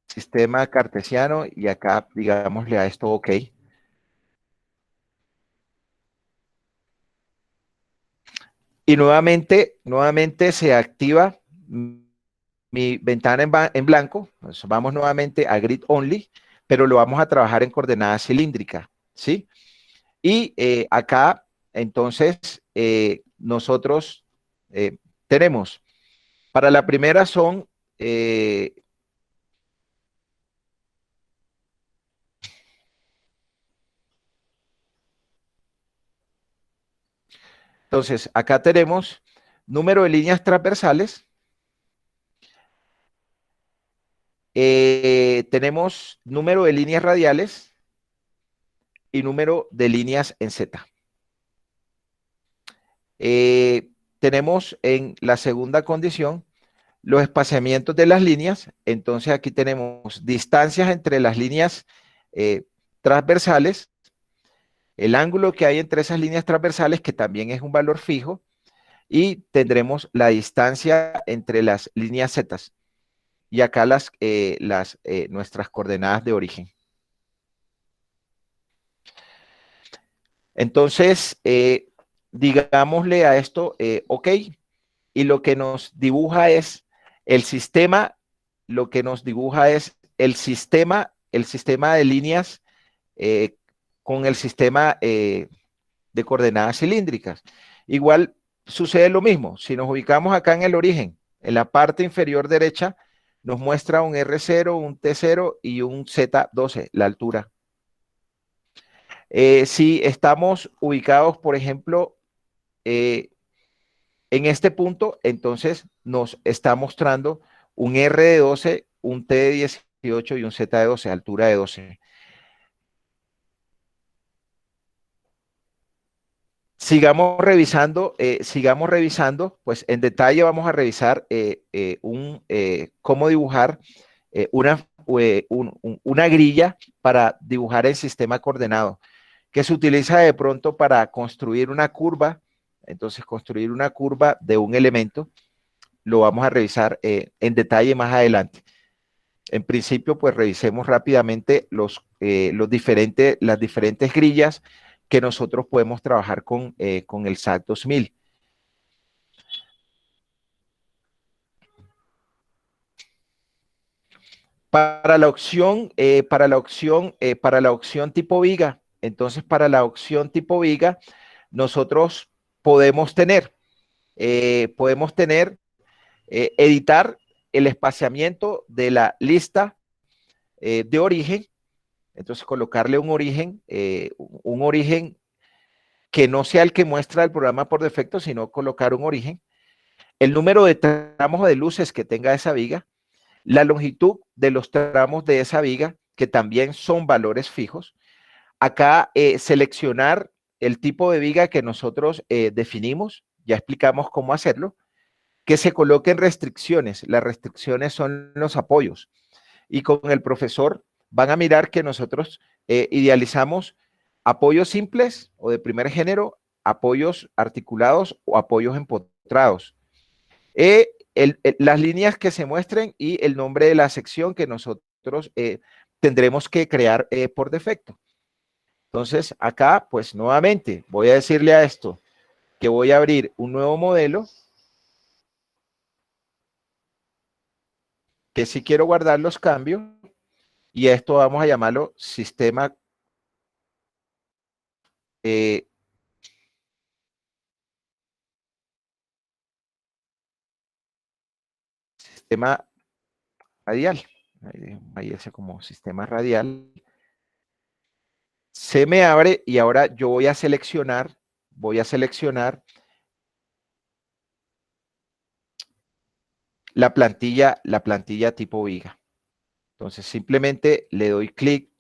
Sistema cartesiano, y acá digámosle a esto OK. Y nuevamente se activa mi ventana en blanco. Entonces vamos nuevamente a Grid Only, pero lo vamos a trabajar en coordenadas cilíndricas, ¿sí? Y acá, entonces, nosotros tenemos, para la primera son, entonces, acá tenemos número de líneas transversales, tenemos número de líneas radiales y número de líneas en Z. Tenemos en la segunda condición los espaciamientos de las líneas. Entonces aquí tenemos distancias entre las líneas transversales, el ángulo que hay entre esas líneas transversales, que también es un valor fijo, y tendremos la distancia entre las líneas Z. Y acá nuestras coordenadas de origen. Entonces, digámosle a esto OK, y lo que nos dibuja es el sistema, el sistema de líneas con el sistema de coordenadas cilíndricas. Igual sucede lo mismo. Si nos ubicamos acá en el origen, en la parte inferior derecha, nos muestra un R0, un T0 y un Z12, la altura. Si estamos ubicados, por ejemplo, en este punto, entonces nos está mostrando un R de 12, un T de 18 y un Z de 12, altura de 12. Sigamos revisando, pues en detalle vamos a revisar cómo dibujar una grilla para dibujar el sistema coordenado, que se utiliza de pronto para construir una curva. Entonces, construir una curva de un elemento lo vamos a revisar en detalle más adelante. En principio, pues revisemos rápidamente las diferentes grillas que nosotros podemos trabajar con el SAT 2000. Para la opción tipo viga, entonces para la opción tipo viga, nosotros podemos tener, editar el espaciamiento de la lista de origen, entonces colocarle un origen que no sea el que muestra el programa por defecto, sino colocar un origen, el número de tramos de luces que tenga esa viga, la longitud de los tramos de esa viga, que también son valores fijos. Acá seleccionar el tipo de viga que nosotros definimos, ya explicamos cómo hacerlo, que se coloquen restricciones. Las restricciones son los apoyos. Y con el profesor van a mirar que nosotros idealizamos apoyos simples o de primer género, apoyos articulados o apoyos empotrados. Las líneas que se muestren y el nombre de la sección que nosotros tendremos que crear por defecto. Entonces, acá, pues nuevamente, voy a decirle a esto que voy a abrir un nuevo modelo, que si quiero guardar los cambios, y a esto vamos a llamarlo sistema sistema radial. Ahí ese como sistema radial. Se me abre y ahora yo voy a seleccionar la plantilla tipo viga. Entonces simplemente le doy clic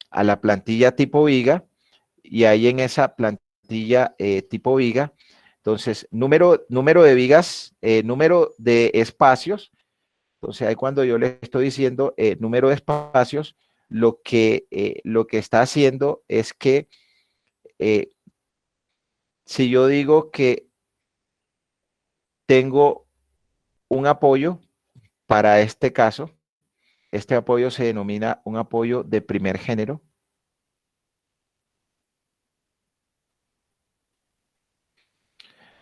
a la plantilla tipo viga y ahí en esa plantilla tipo viga, entonces número de vigas, número de espacios. Entonces ahí cuando yo le estoy diciendo número de espacios, lo que está haciendo es que si yo digo que tengo un apoyo, para este caso, este apoyo se denomina un apoyo de primer género.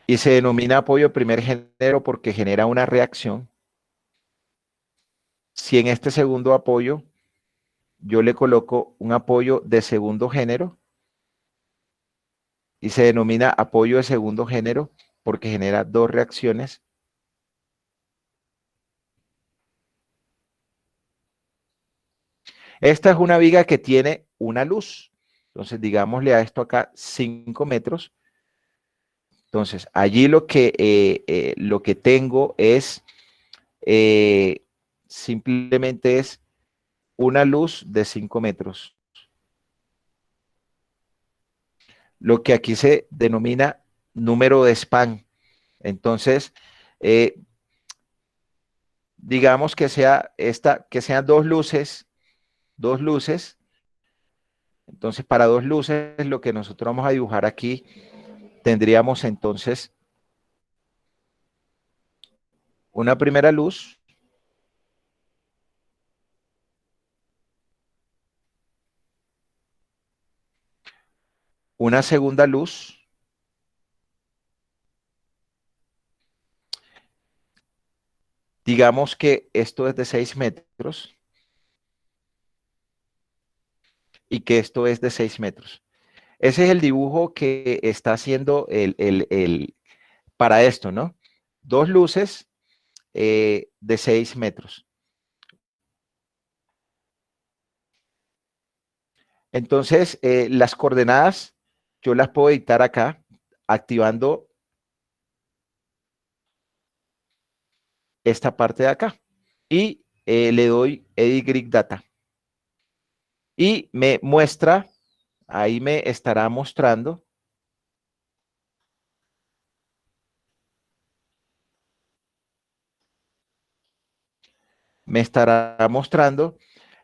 Y se denomina apoyo de primer género porque genera una reacción. Si en este segundo apoyo yo le coloco un apoyo de segundo género, y se denomina apoyo de segundo género porque genera dos reacciones. Esta es una viga que tiene una luz. Entonces, digámosle a esto acá 5 metros. Entonces, allí lo que tengo es, simplemente es una luz de 5 metros. Lo que aquí se denomina número de span. Entonces, digamos que que sean dos luces. Entonces, para dos luces, lo que nosotros vamos a dibujar aquí, tendríamos entonces una primera luz, una segunda luz, digamos que esto es de 6 metros y que esto es de 6 metros. Ese es el dibujo que está haciendo para esto, ¿no? Dos luces de 6 metros. Entonces, las coordenadas yo las puedo editar acá, activando esta parte de acá. Y le doy Edit Grid Data. Y me muestra, ahí me estará mostrando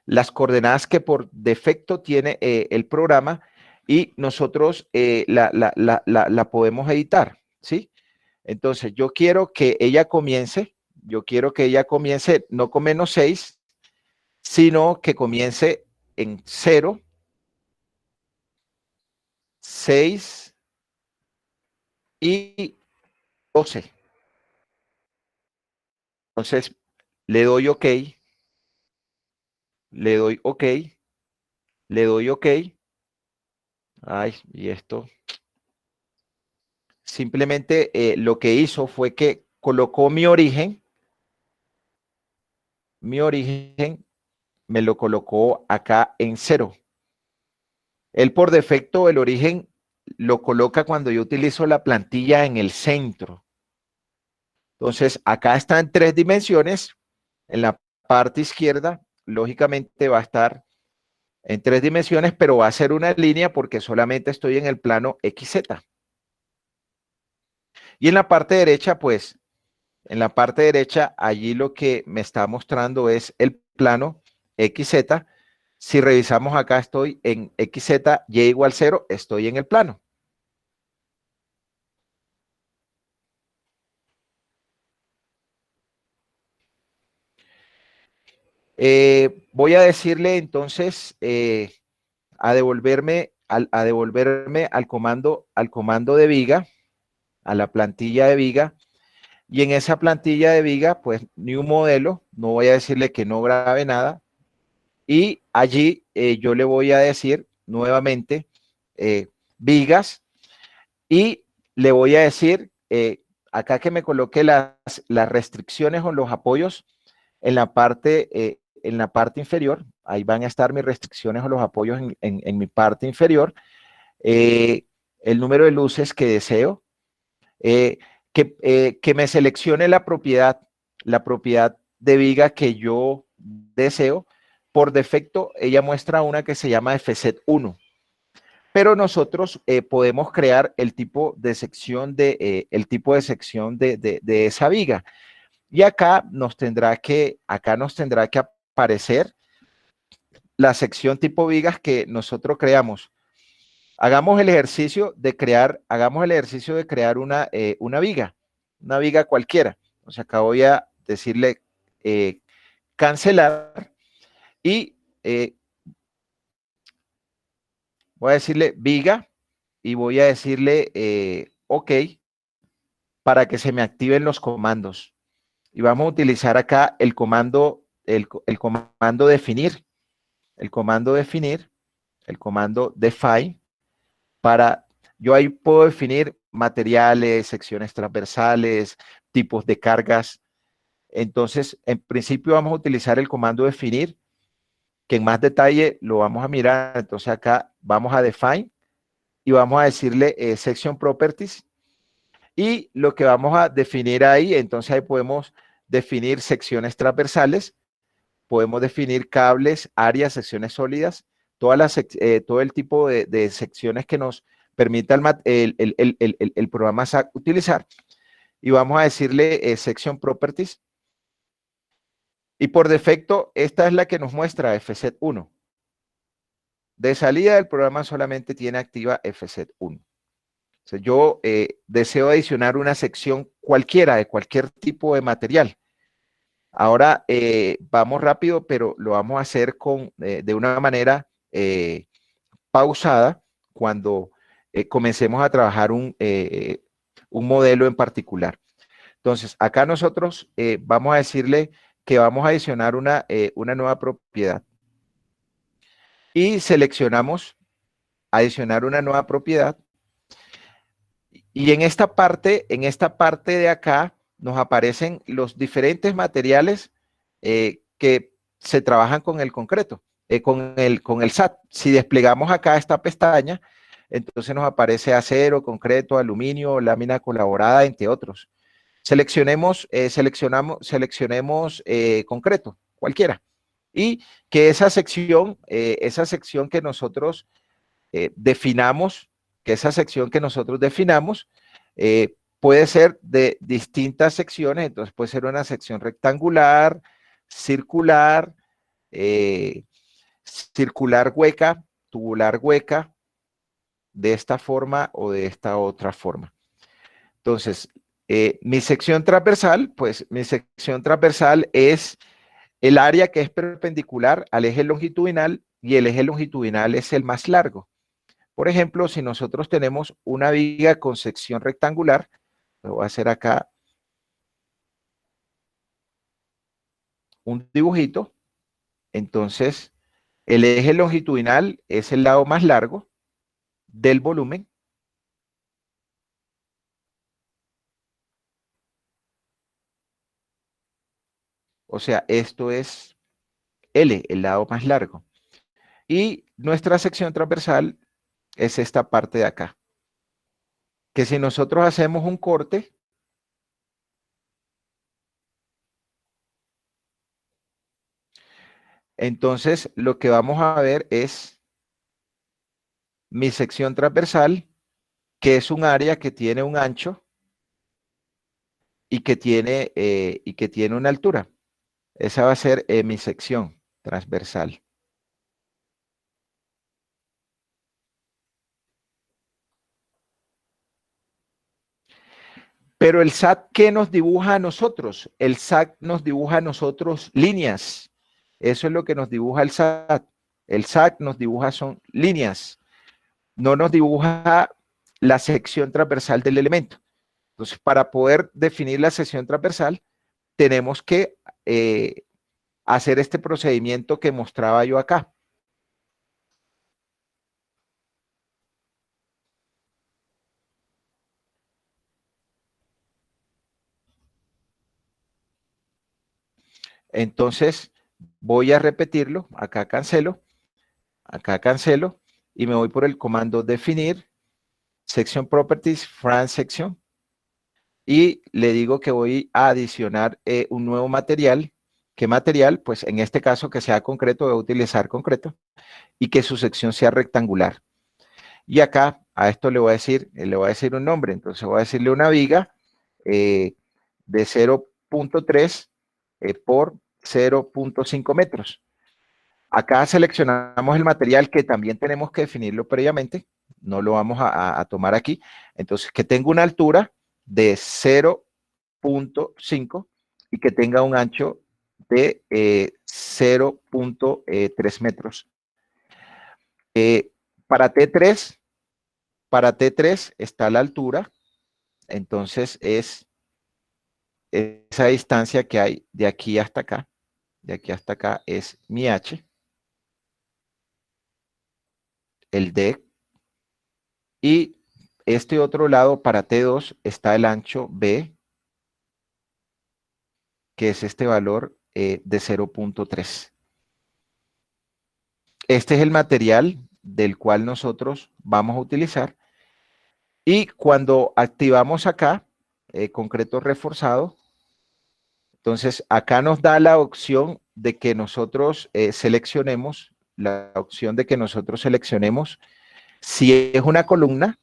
las coordenadas que por defecto tiene el programa y nosotros la podemos editar, ¿sí? Entonces, yo quiero que ella comience no con -6, sino que comience en 0, 6 y 12. Entonces, le doy OK le doy OK, le doy OK. Ay, y esto simplemente lo que hizo fue que colocó mi origen, me lo colocó acá en 0. Él por defecto, el origen lo coloca cuando yo utilizo la plantilla en el centro. Entonces, acá está en 3 dimensiones. En la parte izquierda, lógicamente va a estar en 3 dimensiones, pero va a ser una línea porque solamente estoy en el plano XZ. Y en la parte derecha, pues, en la parte derecha, allí lo que me está mostrando es el plano XZ. Si revisamos acá, estoy en XZ, Y igual 0, estoy en el plano. Voy a decirle entonces a devolverme al comando de viga, a la plantilla de viga, y en esa plantilla de viga, pues new modelo, no voy a decirle que no grabe nada, y allí yo le voy a decir nuevamente vigas, y le voy a decir acá que me coloque las restricciones o los apoyos en la parte inferior. Ahí van a estar mis restricciones o los apoyos en mi parte inferior. El número de luces que deseo, que me seleccione la propiedad de viga que yo deseo. Por defecto, ella muestra una que se llama FZ 1, pero nosotros podemos crear el tipo de sección de esa viga. Y acá nos tendrá que aparecer la sección tipo vigas que nosotros creamos. Hagamos el ejercicio de crear una viga cualquiera. O sea, acá voy a decirle cancelar y voy a decirle viga y voy a decirle OK para que se me activen los comandos. Y vamos a utilizar acá el comando definir, el comando define, para, yo ahí puedo definir materiales, secciones transversales, tipos de cargas. Entonces, en principio vamos a utilizar el comando definir, que en más detalle lo vamos a mirar. Entonces acá vamos a define y vamos a decirle section properties, y lo que vamos a definir ahí, entonces ahí podemos definir secciones transversales, podemos definir cables, áreas, secciones sólidas, todo el tipo de secciones que nos permita el programa utilizar, y vamos a decirle section properties, y por defecto esta es la que nos muestra FZ1. De salida del programa solamente tiene activa FZ1. O sea, yo deseo adicionar una sección cualquiera de cualquier tipo de material. Ahora vamos rápido, pero lo vamos a hacer de una manera pausada cuando comencemos a trabajar un modelo en particular. Entonces, acá nosotros vamos a decirle que vamos a adicionar una nueva propiedad. Y seleccionamos adicionar una nueva propiedad. Y en esta parte de acá, nos aparecen los diferentes materiales que se trabajan con el concreto, con el SAT. Si desplegamos acá esta pestaña, entonces nos aparece acero, concreto, aluminio, lámina colaborada, entre otros. Seleccionemos concreto, cualquiera. Y que esa sección que nosotros definamos, puede ser de distintas secciones. Entonces puede ser una sección rectangular, circular, circular hueca, tubular hueca, de esta forma o de esta otra forma. Entonces, mi sección transversal es el área que es perpendicular al eje longitudinal, y el eje longitudinal es el más largo. Por ejemplo, si nosotros tenemos una viga con sección rectangular, lo voy a hacer acá un dibujito. Entonces, el eje longitudinal es el lado más largo del volumen. O sea, esto es L, el lado más largo. Y nuestra sección transversal es esta parte de acá. Que si nosotros hacemos un corte, entonces lo que vamos a ver es mi sección transversal, que es un área que tiene un ancho y que tiene una altura. Esa va a ser mi sección transversal. Pero el SAT, ¿qué nos dibuja a nosotros? El SAT nos dibuja a nosotros líneas. Eso es lo que nos dibuja el SAT. El SAT nos dibuja son líneas. No nos dibuja la sección transversal del elemento. Entonces, para poder definir la sección transversal, tenemos que hacer este procedimiento que mostraba yo acá. Entonces, voy a repetirlo. Acá cancelo y me voy por el comando definir, section properties, France section, y le digo que voy a adicionar un nuevo material. ¿Qué material? Pues en este caso que sea concreto, voy a utilizar concreto y que su sección sea rectangular. Y acá a esto le voy a decir un nombre. Entonces voy a decirle una viga de 0.3 por 0.5 metros. Acá seleccionamos el material que también tenemos que definirlo previamente. No lo vamos a tomar aquí. Entonces, que tenga una altura de 0.5 y que tenga un ancho de 0.3 metros. Para T3, para T3 está la altura. Entonces, es esa distancia que hay de aquí hasta acá. De aquí hasta acá es mi H. El D. Y este otro lado para T2 está el ancho B, que es este valor de 0.3. Este es el material del cual nosotros vamos a utilizar. Y cuando activamos acá, concreto reforzado, entonces acá nos da la opción de que nosotros seleccionemos, si es una columna.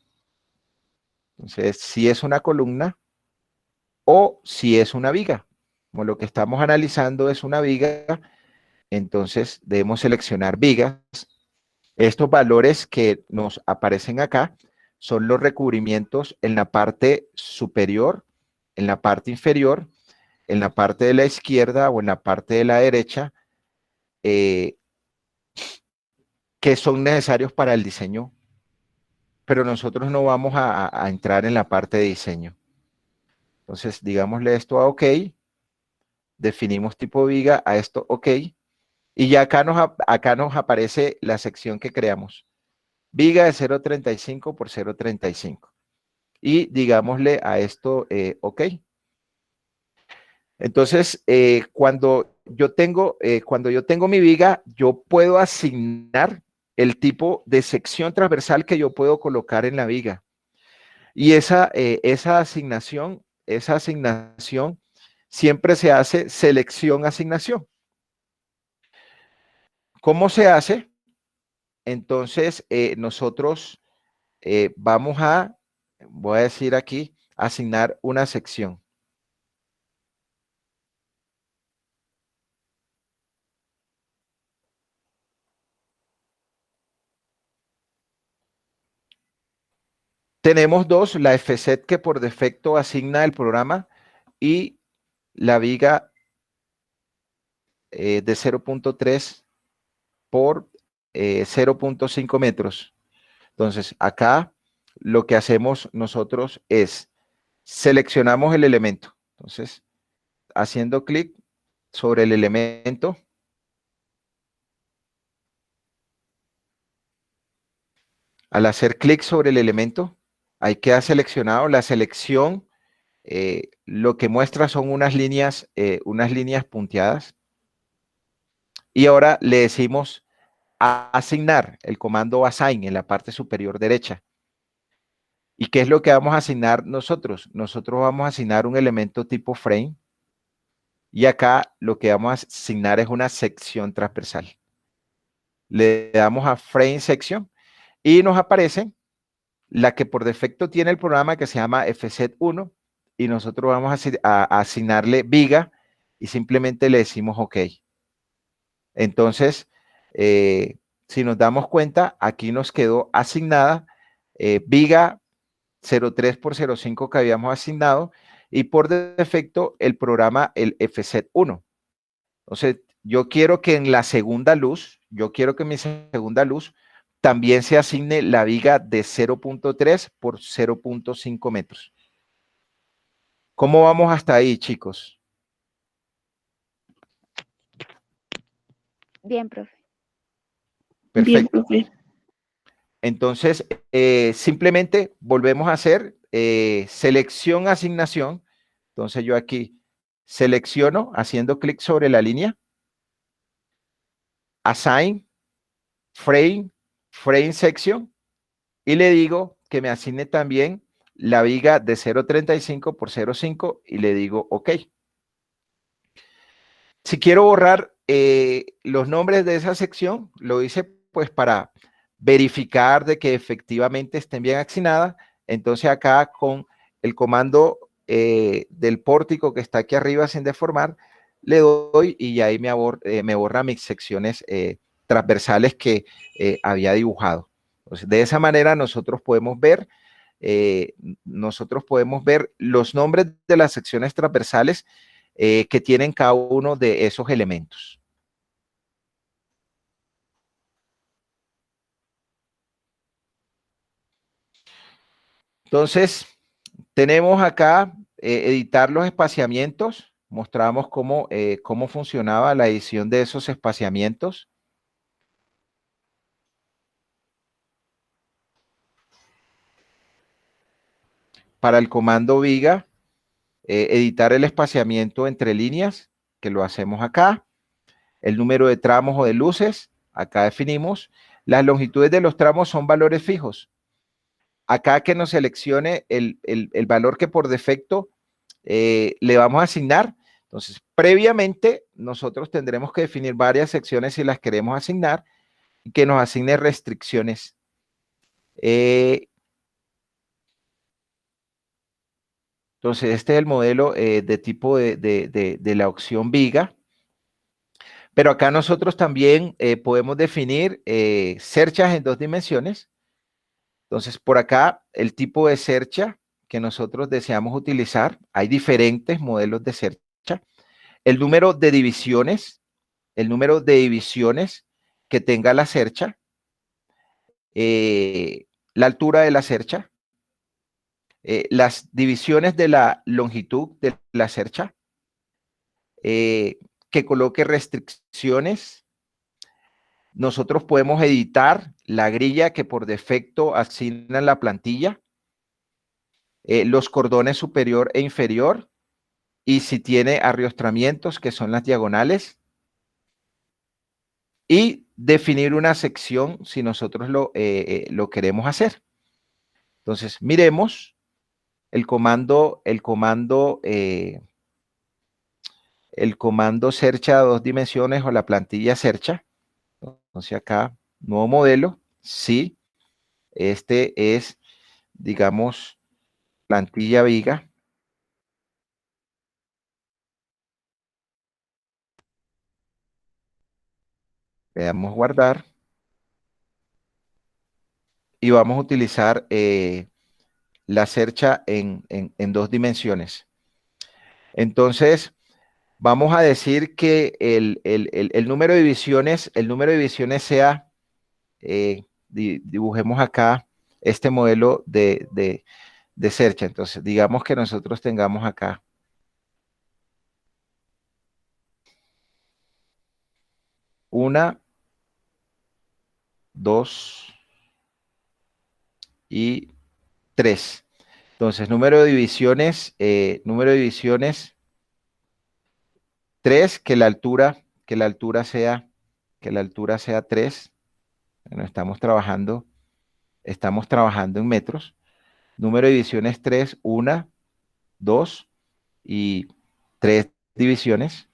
Entonces, si es una columna o si es una viga. Como lo que estamos analizando es una viga, entonces debemos seleccionar vigas. Estos valores que nos aparecen acá son los recubrimientos en la parte superior, en la parte inferior, en la parte de la izquierda o en la parte de la derecha, que son necesarios para el diseño, pero nosotros no vamos a entrar en la parte de diseño. Entonces, digámosle esto a OK, definimos tipo viga, a esto OK, y ya acá nos aparece la sección que creamos. Viga de 0.35 por 0.35. Y digámosle a esto OK. Entonces, cuando yo tengo mi viga, yo puedo asignar el tipo de sección transversal que yo puedo colocar en la viga. Y esa asignación siempre se hace selección-asignación. ¿Cómo se hace? Entonces, nosotros voy a decir aquí, asignar una sección. Tenemos dos, la FZ que por defecto asigna el programa y la viga de 0.3 por 0.5 metros. Entonces, acá lo que hacemos nosotros es seleccionamos el elemento. Entonces, haciendo clic sobre el elemento, Al hacer clic sobre el elemento, ahí queda seleccionado. La selección lo que muestra son unas líneas punteadas. Y ahora le decimos asignar, el comando assign en la parte superior derecha. ¿Y qué es lo que vamos a asignar nosotros? Nosotros vamos a asignar un elemento tipo frame. Y acá lo que vamos a asignar es una sección transversal. Le damos a frame section y nos aparece la que por defecto tiene el programa que se llama FZ1 y nosotros vamos a asignarle viga y simplemente le decimos OK. Entonces, si nos damos cuenta, aquí nos quedó asignada viga 03 por 05 que habíamos asignado y por defecto el programa, el FZ1. Entonces, yo quiero que en la segunda luz, yo quiero que en mi segunda luz también se asigne la viga de 0.3 por 0.5 metros. ¿Cómo vamos hasta ahí, chicos? Bien, profe. Perfecto. Bien, profe. Entonces, simplemente volvemos a hacer selección, asignación. Entonces, yo aquí selecciono haciendo clic sobre la línea, assign, frame section, y le digo que me asigne también la viga de 0.35 por 0.5 y le digo OK. Si quiero borrar los nombres de esa sección, lo hice pues para verificar de que efectivamente estén bien asignadas. Entonces acá con el comando del pórtico que está aquí arriba sin deformar, le doy y ahí me borra mis secciones transversales que había dibujado. Entonces, de esa manera nosotros podemos ver los nombres de las secciones transversales que tienen cada uno de esos elementos. Entonces, tenemos acá editar los espaciamientos. Mostramos cómo funcionaba la edición de esos espaciamientos. Para el comando viga, editar el espaciamiento entre líneas, que lo hacemos acá. El número de tramos o de luces, acá definimos. Las longitudes de los tramos son valores fijos. Acá que nos seleccione el valor que por defecto le vamos a asignar. Entonces, previamente, nosotros tendremos que definir varias secciones si las queremos asignar y que nos asigne restricciones. Entonces, este es el modelo de tipo de la opción viga. Pero acá nosotros también podemos definir cerchas en 2 dimensiones. Entonces, por acá, el tipo de cercha que nosotros deseamos utilizar, hay diferentes modelos de cercha. El número de divisiones que tenga la cercha, la altura de la cercha, las divisiones de la longitud de la cercha, que coloque restricciones. Nosotros podemos editar la grilla que por defecto asigna la plantilla, los cordones superior e inferior, y si tiene arriostramientos, que son las diagonales, y definir una sección si nosotros lo queremos hacer. Entonces, miremos el comando cercha a 2 dimensiones o la plantilla cercha. Entonces acá, nuevo modelo, sí, este es, digamos, plantilla viga. Le damos guardar. Y vamos a utilizar la cercha en 2 dimensiones. Entonces, vamos a decir que el número de divisiones, sea, dibujemos acá este modelo de cercha. Entonces, digamos que nosotros tengamos acá una, dos, y 3. Entonces, número de divisiones 3, que la altura sea 3. Bueno, estamos trabajando en metros. Número de divisiones 3, 1, 2 y 3 divisiones.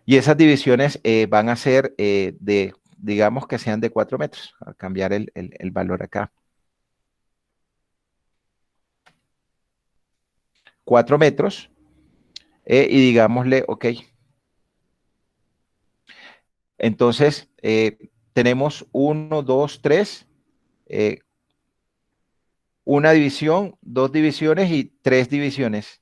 Y esas divisiones van a ser digamos que sean de 4 metros. A cambiar el valor acá. 4 metros. Y digámosle, ok. Entonces, tenemos 1, 2, 3. Una división, 2 divisiones y 3 divisiones.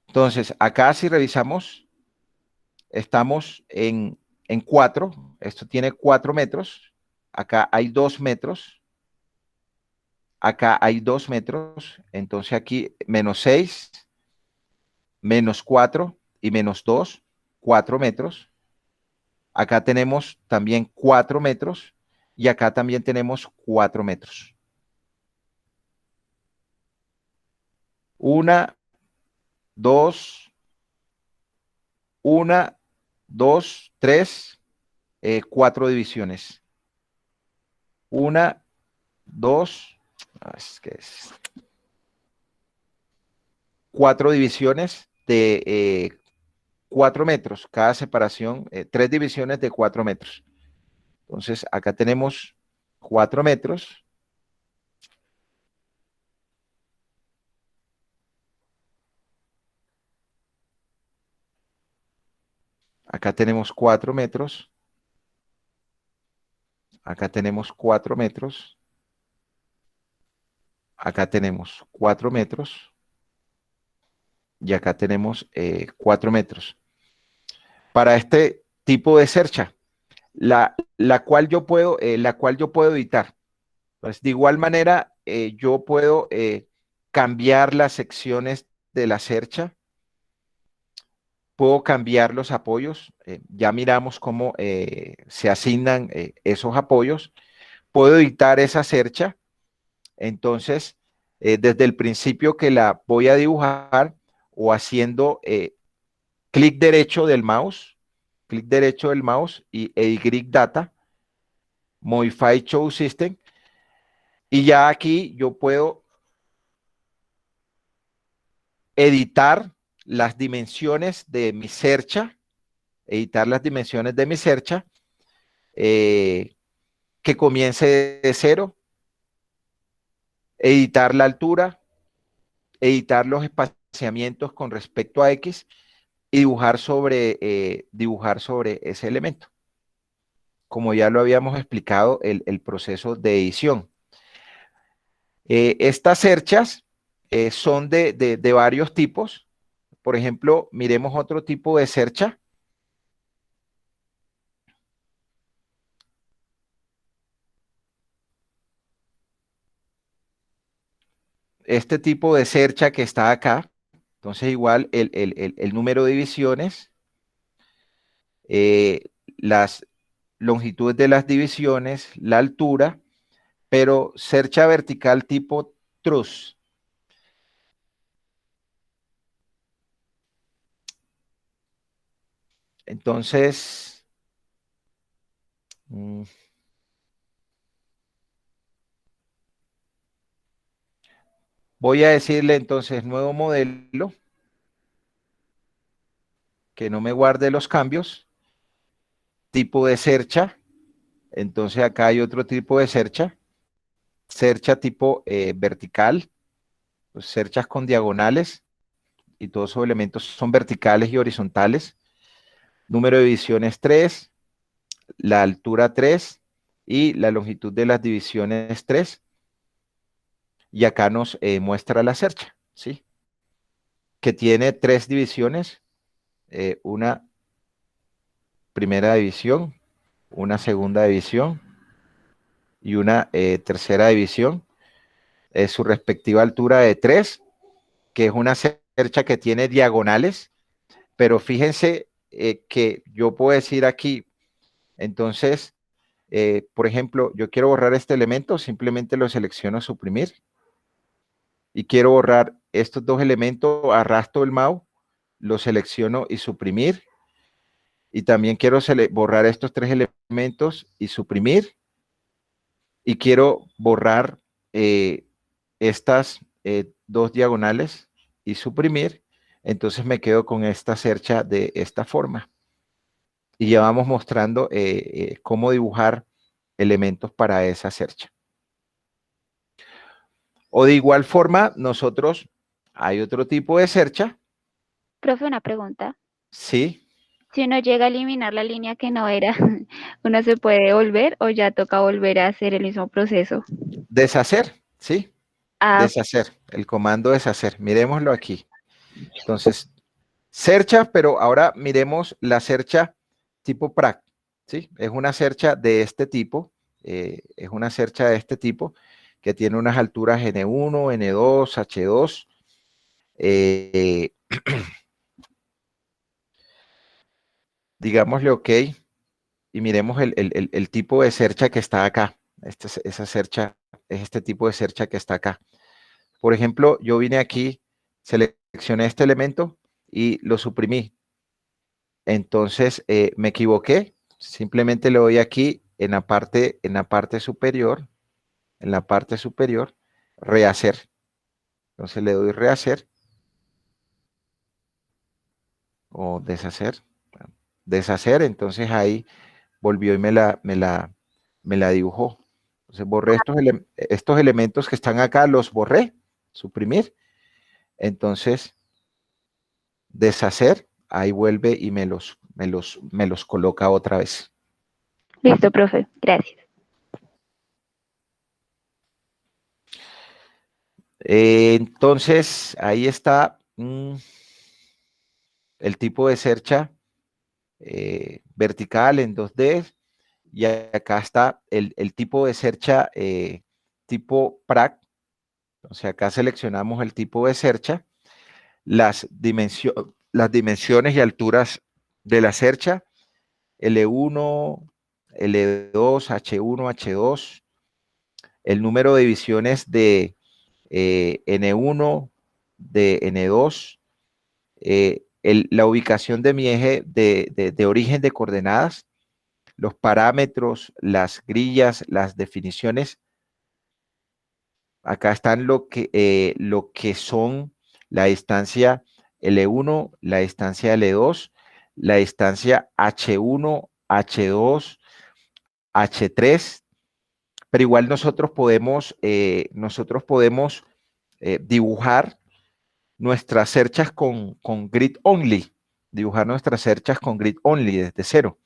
Entonces, acá si revisamos, estamos en 4. Esto tiene 4 metros. Acá hay 2 metros. Acá hay 2 metros. Entonces aquí menos 6, menos 4 y menos 2, 4 metros. Acá tenemos también 4 metros. Y acá también tenemos 4 metros. 1, 2, 1, 2, 3, 4 divisiones. 1, 2, es que es 4 divisiones de 4 metros. Cada separación, 3 divisiones de 4 metros. Entonces, acá tenemos 4 metros. Acá tenemos 4 metros. Acá tenemos 4 metros. Acá tenemos 4 metros. Y acá tenemos 4 metros. Para este tipo de cercha, la cual yo puedo editar. Pues de igual manera, yo puedo cambiar las secciones de la cercha. Puedo cambiar los apoyos. Ya miramos cómo se asignan esos apoyos. Puedo editar esa cercha. Entonces, desde el principio que la voy a dibujar o haciendo clic derecho del mouse y Edit Data, Modify Show System. Y ya aquí yo puedo editar las dimensiones de mi cercha, que comience de 0, editar la altura, editar los espaciamientos con respecto a X y dibujar sobre ese elemento. Como ya lo habíamos explicado, el proceso de edición. Estas cerchas son de varios tipos. Por ejemplo, miremos otro tipo de cercha. Este tipo de cercha que está acá. Entonces, igual el número de divisiones, las longitudes de las divisiones, la altura, pero cercha vertical tipo truss. Entonces, voy a decirle entonces nuevo modelo, que no me guarde los cambios, tipo de cercha. Entonces acá hay otro tipo de cercha tipo vertical, pues, cerchas con diagonales, y todos esos elementos son verticales y horizontales. Número de divisiones 3, la altura 3 y la longitud de las divisiones 3. Y acá nos muestra la cercha, ¿sí? Que tiene 3 divisiones, una primera división, una segunda división y una tercera división. Su respectiva altura de 3, que es una cercha que tiene diagonales, pero fíjense que yo puedo decir aquí, entonces, por ejemplo, yo quiero borrar este elemento, simplemente lo selecciono suprimir y quiero borrar estos dos elementos, arrastro el mouse, lo selecciono y suprimir. Y también quiero borrar estos tres elementos y suprimir. Y quiero borrar estas dos diagonales y suprimir. Entonces me quedo con esta cercha de esta forma. Y ya vamos mostrando cómo dibujar elementos para esa cercha. O de igual forma, nosotros, hay otro tipo de cercha. Profe, una pregunta. Sí, Si uno llega a eliminar la línea que no era, ¿uno se puede volver o ya toca volver a hacer el mismo proceso? deshacer, sí, Ah, deshacer. El comando deshacer. Miremoslo aquí. Entonces, cercha, pero ahora miremos la cercha tipo prac, ¿sí? Es una cercha de este tipo, es una cercha de este tipo que tiene unas alturas N1, N2, H2. Digámosle OK y miremos el tipo de cercha que está acá. Esa cercha es este tipo de cercha que está acá. Por ejemplo, yo vine aquí, seleccioné este elemento y lo suprimí. Entonces me equivoqué. Simplemente le doy aquí en la parte superior, rehacer. Entonces le doy rehacer o deshacer. Deshacer, entonces ahí volvió y me la dibujó. Entonces borré estos elementos que están acá, los borré, suprimir. Entonces deshacer, ahí vuelve y me los coloca otra vez. listo, profe. Gracias. Entonces ahí está el tipo de cercha vertical en 2D y acá está el tipo de cercha tipo PRAC. Entonces acá seleccionamos el tipo de cercha, las dimensiones y alturas de la cercha, L1, L2, H1, H2, el número de divisiones de N1, de N2, la ubicación de mi eje de origen de coordenadas, los parámetros, las grillas, las definiciones. Acá están lo que son la distancia L1, la distancia L2, la distancia H1, H2, H3, pero igual nosotros podemos dibujar nuestras cerchas con grid only, dibujar nuestras cerchas con grid only desde cero,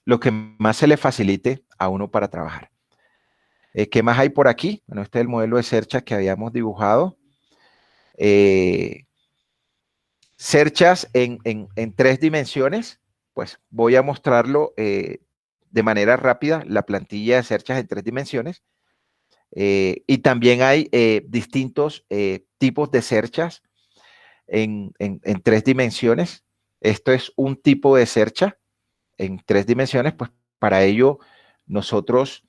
lo que más se le facilite a uno para trabajar. ¿Qué más hay por aquí? Bueno, este es el modelo de cercha que habíamos dibujado. Cerchas en 3 dimensiones, pues voy a mostrarlo de manera rápida, la plantilla de cerchas en 3 dimensiones. Y también hay distintos tipos de cerchas en 3 dimensiones. Esto es un tipo de cercha en 3 dimensiones, pues para ello nosotros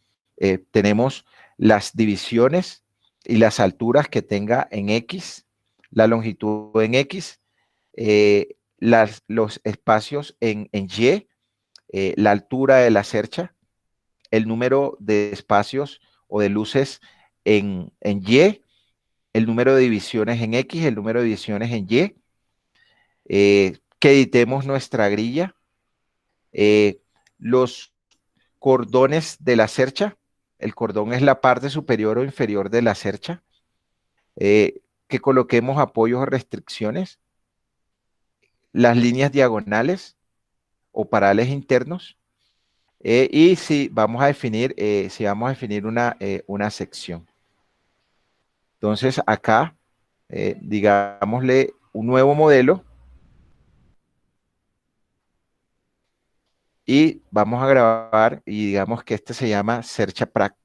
tenemos las divisiones y las alturas que tenga en X, la longitud en X, los espacios en Y, la altura de la cercha, el número de espacios o de luces en Y, el número de divisiones en X, el número de divisiones en Y, que editemos nuestra grilla, los cordones de la cercha. El cordón es la parte superior o inferior de la cercha. Que coloquemos apoyos o restricciones, las líneas diagonales o parales internos, y si vamos a definir una sección. Entonces acá, digámosle un nuevo modelo y vamos a grabar y digamos que este se llama cercha prac.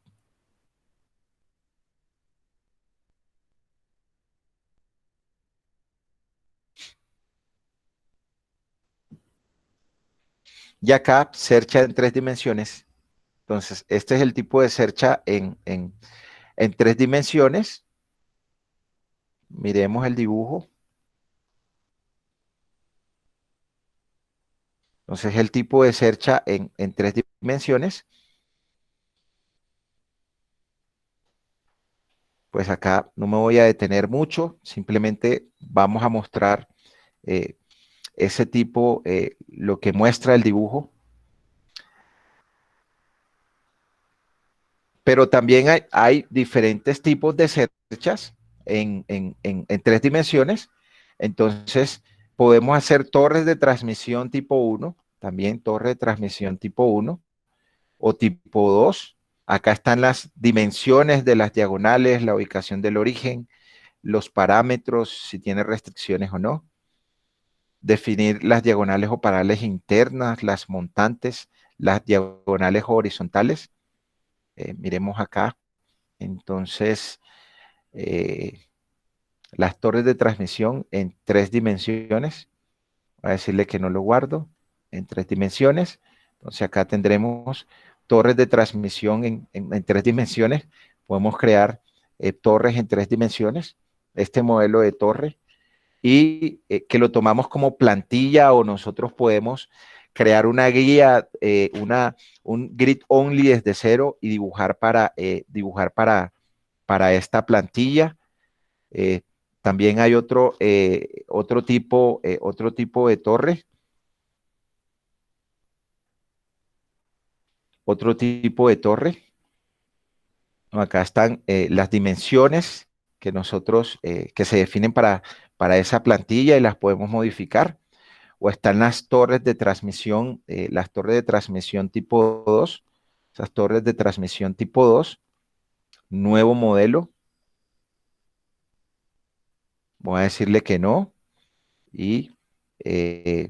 Y acá, cercha en 3 dimensiones. Entonces, este es el tipo de cercha en 3 dimensiones. Miremos el dibujo. Entonces, el tipo de cercha en 3 dimensiones. Pues acá no me voy a detener mucho, simplemente vamos a mostrar eh, ese tipo, lo que muestra el dibujo. Pero también hay diferentes tipos de cerchas en 3 dimensiones. Entonces, podemos hacer torres de transmisión tipo 1, también torre de transmisión tipo 1 o tipo 2. Acá están las dimensiones de las diagonales, la ubicación del origen, los parámetros, si tiene restricciones o no. Definir las diagonales o paralelas internas, las montantes, las diagonales horizontales. Miremos acá. Entonces, eh, las torres de transmisión en 3 dimensiones. Voy a decirle que no lo guardo en 3 dimensiones. Entonces acá tendremos torres de transmisión en 3 dimensiones. Podemos crear torres en 3 dimensiones. Este modelo de torre y que lo tomamos como plantilla o nosotros podemos crear una guía, un grid only desde cero y dibujar para esta plantilla. Eh, También hay otro tipo de torre, otro tipo de torre. Acá están las dimensiones que se definen para esa plantilla y las podemos modificar. O están las torres de transmisión tipo 2, esas torres de transmisión tipo 2, nuevo modelo. Voy a decirle que no. Y eh,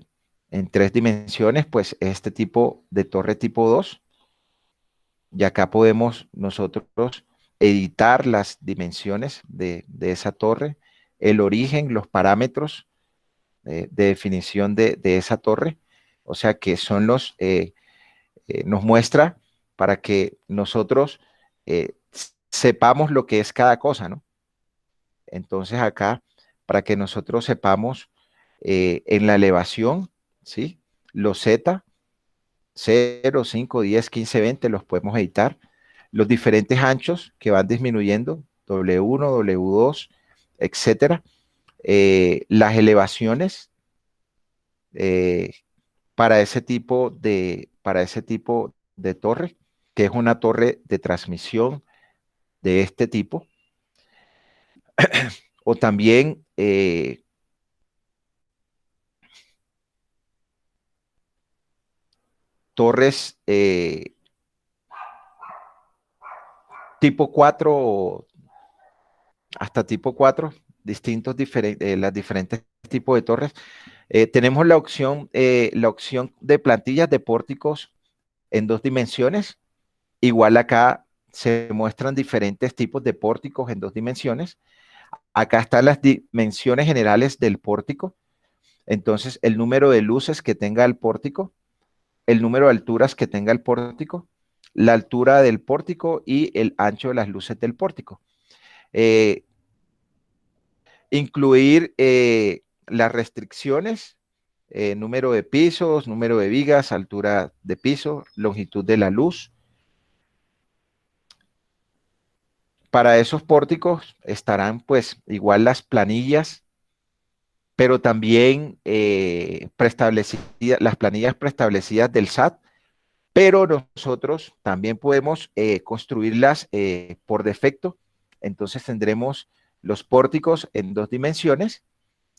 en 3 dimensiones, pues este tipo de torre tipo 2. Y acá podemos nosotros editar las dimensiones de esa torre, el origen, los parámetros de definición de esa torre. O sea que nos muestra para que nosotros eh, sepamos lo que es cada cosa, ¿no? Entonces acá, para que nosotros sepamos en la elevación, ¿sí? Los Z, 0, 5, 10, 15, 20, los podemos editar. Los diferentes anchos que van disminuyendo, W1, W2, etcétera. Las elevaciones eh, para ese tipo de torre, que es una torre de transmisión de este tipo. O también torres tipo 4 o hasta tipo 4, las diferentes tipos de torres. Tenemos la opción de plantillas de pórticos en 2 dimensiones. Igual acá se muestran diferentes tipos de pórticos en 2 dimensiones. Acá están las dimensiones generales del pórtico. Entonces, el número de luces que tenga el pórtico, el número de alturas que tenga el pórtico, la altura del pórtico y el ancho de las luces del pórtico. Eh, Incluir las restricciones, número de pisos, número de vigas, altura de piso, longitud de la luz. Para esos pórticos estarán pues igual las planillas, pero también las planillas preestablecidas del SAT, pero nosotros también podemos construirlas por defecto. Entonces tendremos los pórticos en 2 dimensiones.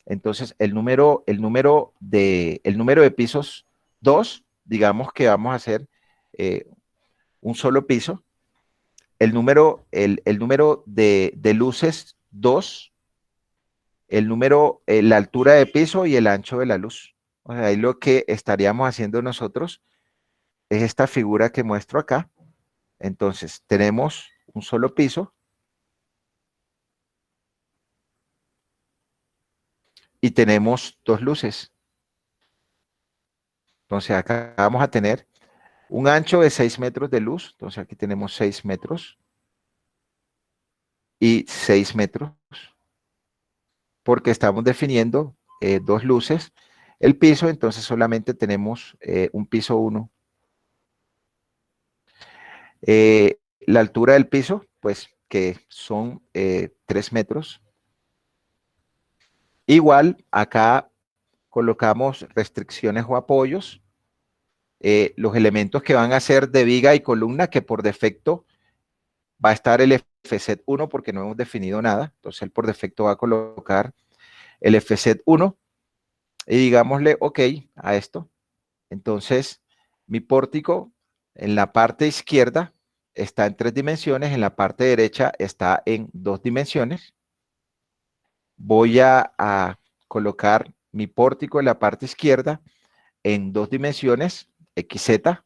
Entonces el número de pisos 2, digamos que vamos a hacer eh, un solo piso. El número de luces 2, la altura de piso y el ancho de la luz. O sea, ahí lo que estaríamos haciendo nosotros es esta figura que muestro acá. Entonces, tenemos un solo piso y tenemos 2 luces. Entonces acá vamos a tener un ancho de 6 metros de luz. Entonces aquí tenemos 6 metros y 6 metros, porque estamos definiendo dos luces. El piso, entonces solamente tenemos un piso 1. La altura del piso, pues que son 3 metros. Igual, acá colocamos restricciones o apoyos. Los elementos que van a ser de viga y columna, que por defecto va a estar el FZ 1 porque no hemos definido nada. Entonces él por defecto va a colocar el FZ 1 y digámosle OK a esto. Entonces mi pórtico en la parte izquierda está en 3 dimensiones, en la parte derecha está en 2 dimensiones. Voy a colocar mi pórtico en la parte izquierda en 2 dimensiones, XZ.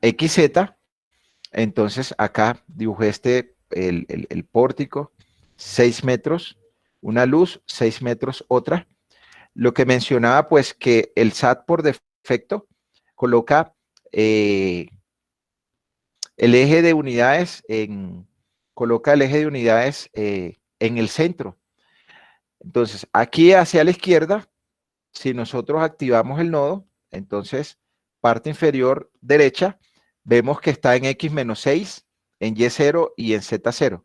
XZ. Entonces acá dibujé el pórtico, 6 metros, una luz, 6 metros otra. Lo que mencionaba, pues, que el SAT por defecto coloca el eje de unidades en el centro. Entonces, aquí hacia la izquierda, si nosotros activamos el nodo, entonces, parte inferior derecha, vemos que está en X-6, en Y0 y en Z0.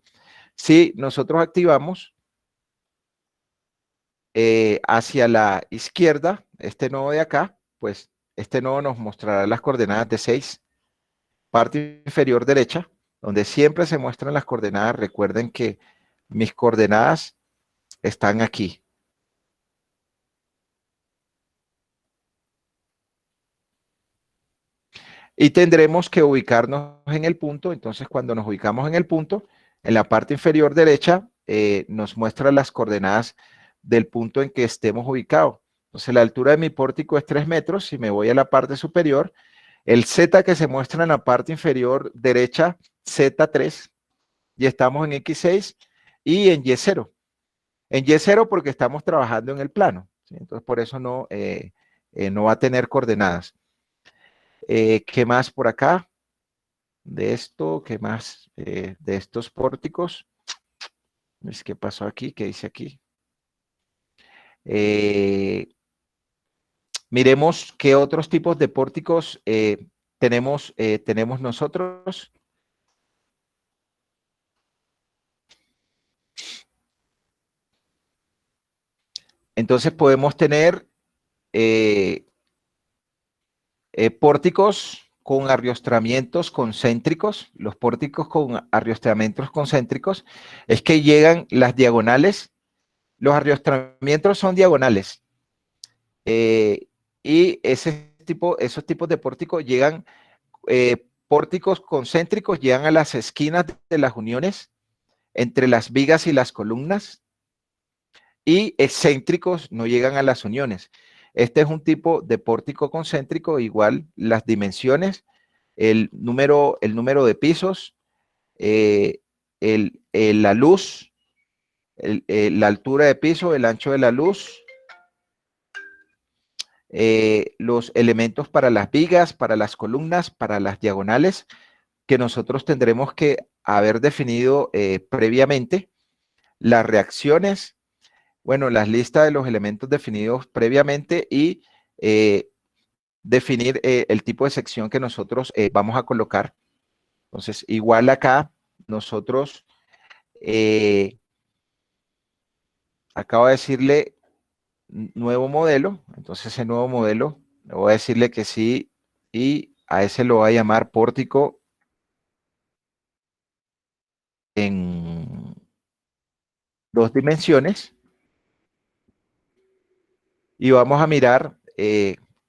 Si nosotros activamos hacia la izquierda, este nodo de acá, pues este nodo nos mostrará las coordenadas de 6. Parte inferior derecha, donde siempre se muestran las coordenadas. Recuerden que mis coordenadas están aquí. Y tendremos que ubicarnos en el punto. Entonces, cuando nos ubicamos en el punto, en la parte inferior derecha nos muestra las coordenadas del punto en que estemos ubicados. Entonces, la altura de mi pórtico es 3 metros. Si me voy a la parte superior, el Z que se muestra en la parte inferior derecha, Z3, y estamos en X6 y en Y0. En Y0 porque estamos trabajando en el plano, ¿sí? Entonces, por eso no va a tener coordenadas. ¿Qué más por acá? De esto, ¿qué más? De estos pórticos. ¿Qué pasó aquí? ¿Qué dice aquí? Miremos qué otros tipos de pórticos tenemos nosotros. Entonces podemos tener pórticos con arriostramientos concéntricos. Los pórticos con arriostramientos concéntricos es que llegan las diagonales. Los arriostramientos son diagonales. Y esos tipos de pórticos llegan, pórticos concéntricos llegan a las esquinas de las uniones entre las vigas y las columnas, y excéntricos no llegan a las uniones. Este es un tipo de pórtico concéntrico. Igual las dimensiones, el número de pisos, la luz, la altura de piso, el ancho de la luz, los elementos para las vigas, para las columnas, para las diagonales, que nosotros tendremos que haber definido previamente, las reacciones, bueno, las listas de los elementos definidos previamente, y definir el tipo de sección que nosotros vamos a colocar. Entonces, igual acá, nosotros acabo de decirle nuevo modelo. Entonces, ese nuevo modelo, le voy a decirle que sí, y a ese lo voy a llamar pórtico en 2 dimensiones. Y vamos a mirar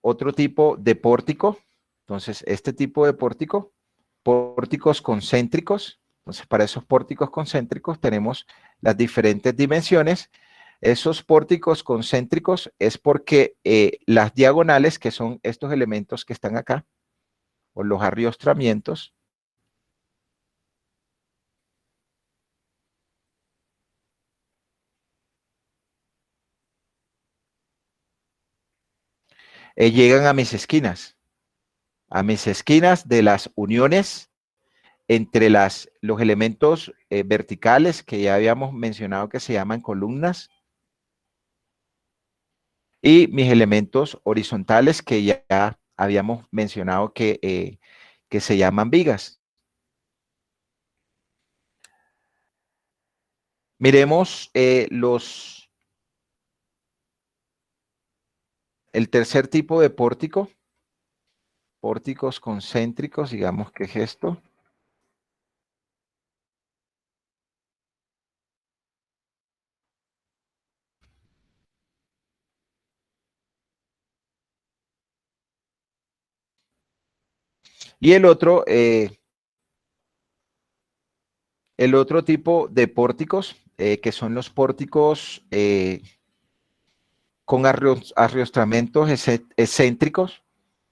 otro tipo de pórtico. Entonces, este tipo de pórtico, pórticos concéntricos. Entonces, para esos pórticos concéntricos tenemos las diferentes dimensiones. Esos pórticos concéntricos es porque las diagonales, que son estos elementos que están acá, o los arriostramientos, llegan a mis esquinas de las uniones entre los elementos verticales que ya habíamos mencionado que se llaman columnas y mis elementos horizontales que ya habíamos mencionado que se llaman vigas. Miremos el tercer tipo de pórtico, pórticos concéntricos, digamos que es esto. Y el otro tipo de pórticos, que son los pórticos con arriostramientos excéntricos.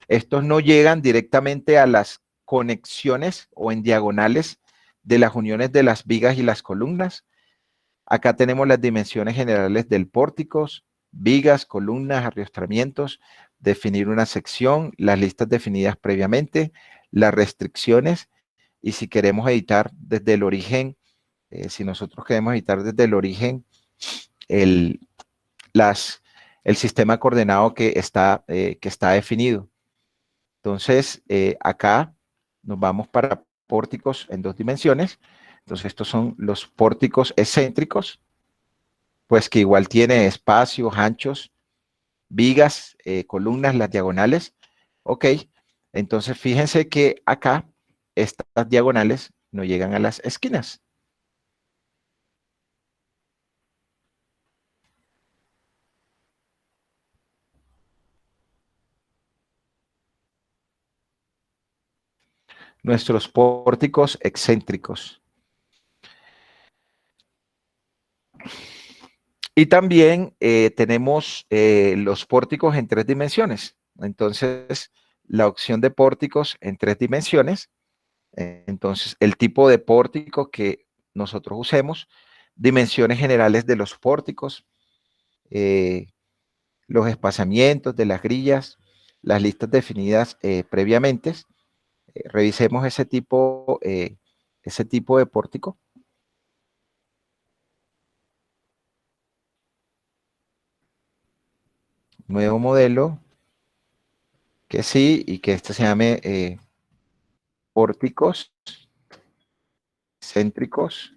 Estos no llegan directamente a las conexiones o en diagonales de las uniones de las vigas y las columnas. Acá tenemos las dimensiones generales del pórtico, vigas, columnas, arriostramientos, definir una sección, las listas definidas previamente, las restricciones y si queremos editar desde el origen, si nosotros queremos editar desde el origen el sistema coordenado que está definido. Entonces, acá nos vamos para pórticos en 2 dimensiones. Entonces, estos son los pórticos excéntricos, pues que igual tiene espacios, anchos, vigas, columnas, las diagonales. Ok, entonces fíjense que acá estas diagonales no llegan a las esquinas. Nuestros pórticos excéntricos. Y también tenemos los pórticos en 3 dimensiones. Entonces, la opción de pórticos en 3 dimensiones. Entonces, el tipo de pórtico que nosotros usemos, dimensiones generales de los pórticos, los espaciamientos de las grillas, las listas definidas previamente. Revisemos ese tipo de pórtico. Nuevo modelo, que sí, y que este se llame pórticos céntricos.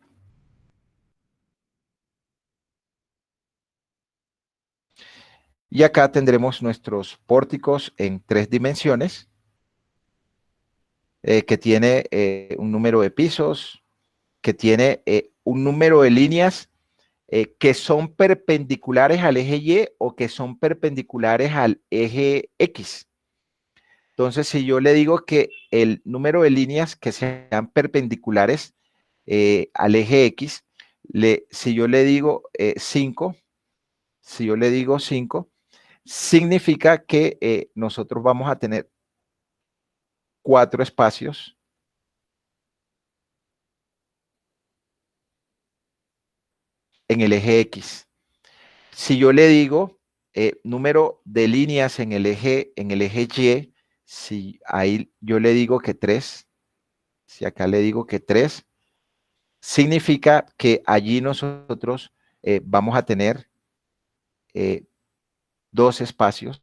Y acá tendremos nuestros pórticos en 3 dimensiones, que tiene un número de pisos, que tiene un número de líneas que son perpendiculares al eje Y o que son perpendiculares al eje X. Entonces, si yo le digo que el número de líneas que sean perpendiculares al eje X, si yo le digo 5, significa que nosotros vamos a tener 4 espacios en el eje X. Si yo le digo número de líneas en el eje Y, si ahí yo le digo que 3, si acá le digo que 3, significa que allí nosotros vamos a tener 2 espacios.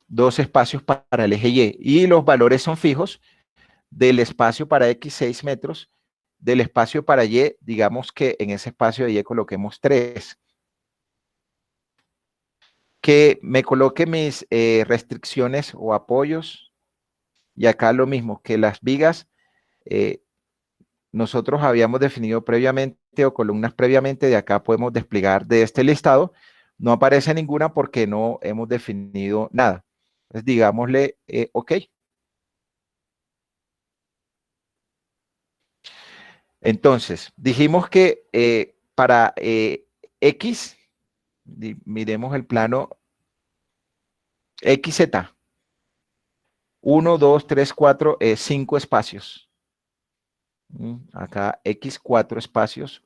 Dos espacios para el eje Y. Y los valores son fijos del espacio para X 6 metros, del espacio para Y, digamos que en ese espacio de Y coloquemos 3. Que me coloque mis restricciones o apoyos. Y acá lo mismo, que las vigas nosotros habíamos definido previamente o columnas previamente, de acá podemos desplegar de este listado. No aparece ninguna porque no hemos definido nada. Entonces digámosle OK. Entonces, dijimos que para X, miremos el plano XZ. 1, 2, 3, 4, 5 espacios. Acá X, 4 espacios.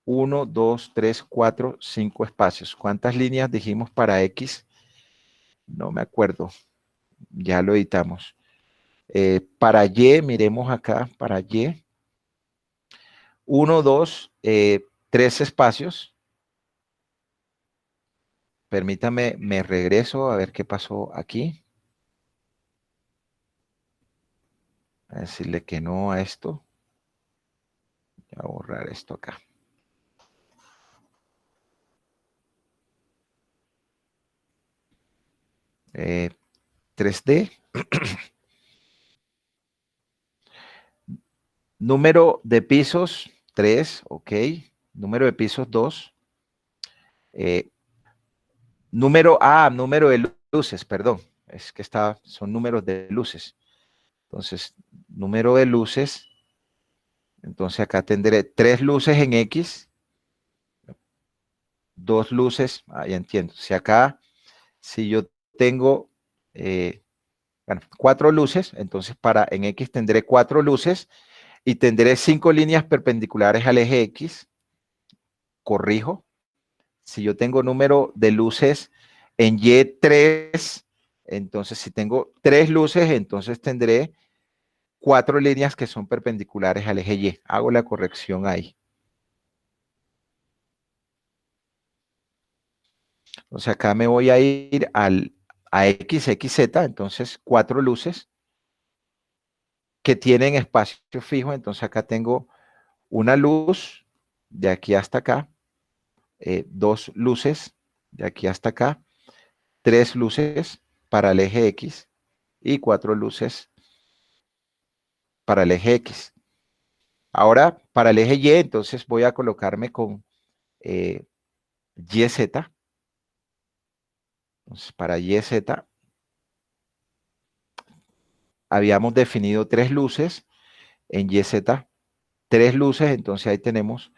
1, 2, 3, 4, 5 espacios. ¿Cuántas líneas dijimos para X? No me acuerdo. Ya lo editamos. Para Y, miremos acá, para Y. 1, 2, 3 espacios. Permítame, me regreso a ver qué pasó aquí. A decirle que no a esto. Voy a borrar esto acá. Eh, 3D. Número de pisos, 3, ok. Número de pisos, 2. Número de luces, perdón. Es que son números de luces. Entonces, número de luces. Entonces acá tendré 3 luces en X, 2 luces. Ya entiendo. Si yo tengo, bueno, 4 luces, entonces en X tendré 4 luces y tendré 5 líneas perpendiculares al eje X. Corrijo. Si yo tengo número de luces en Y3, entonces si tengo 3 luces, entonces tendré 4 líneas que son perpendiculares al eje Y. Hago la corrección ahí. Entonces acá me voy a ir a X, Z, entonces 4 luces que tienen espacio fijo. Entonces acá tengo una luz de aquí hasta acá, 2 luces de aquí hasta acá, 3 luces para el eje X y 4 luces para el eje X. Ahora, para el eje Y, entonces voy a colocarme con YZ. Entonces, para YZ habíamos definido 3 luces, en YZ 3 luces, entonces ahí tenemos,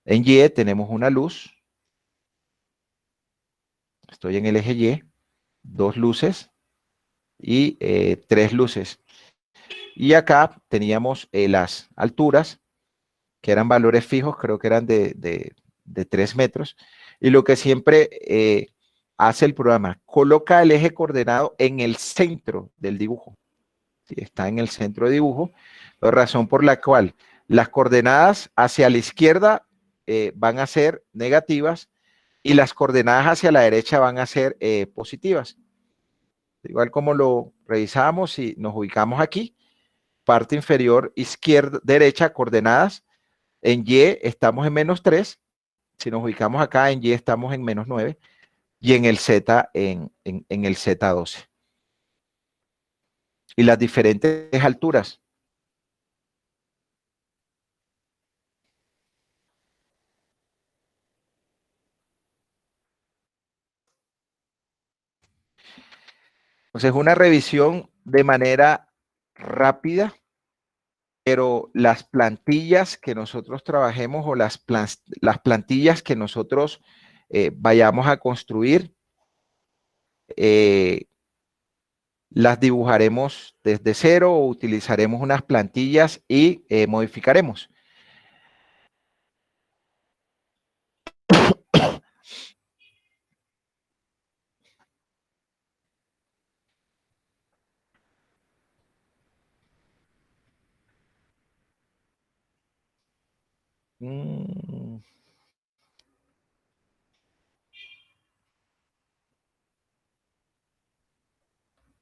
en Y tenemos una luz, estoy en el eje Y, 2 luces y 3 luces. Y acá teníamos las alturas, que eran valores fijos, creo que eran de 3 metros. Y lo que siempre hace el programa, coloca el eje coordenado en el centro del dibujo. ¿Sí? Está en el centro de dibujo, la razón por la cual las coordenadas hacia la izquierda van a ser negativas y las coordenadas hacia la derecha van a ser positivas. Igual como lo revisamos y nos ubicamos aquí, parte inferior izquierda, derecha, coordenadas. En Y estamos en -3. Si nos ubicamos acá, en Y estamos en -9. Y en el Z, en el Z12. Y las diferentes alturas. Entonces, una revisión de manera rápida, pero las plantillas que nosotros trabajemos o las plantillas que nosotros vayamos a construir, las dibujaremos desde cero o utilizaremos unas plantillas y modificaremos.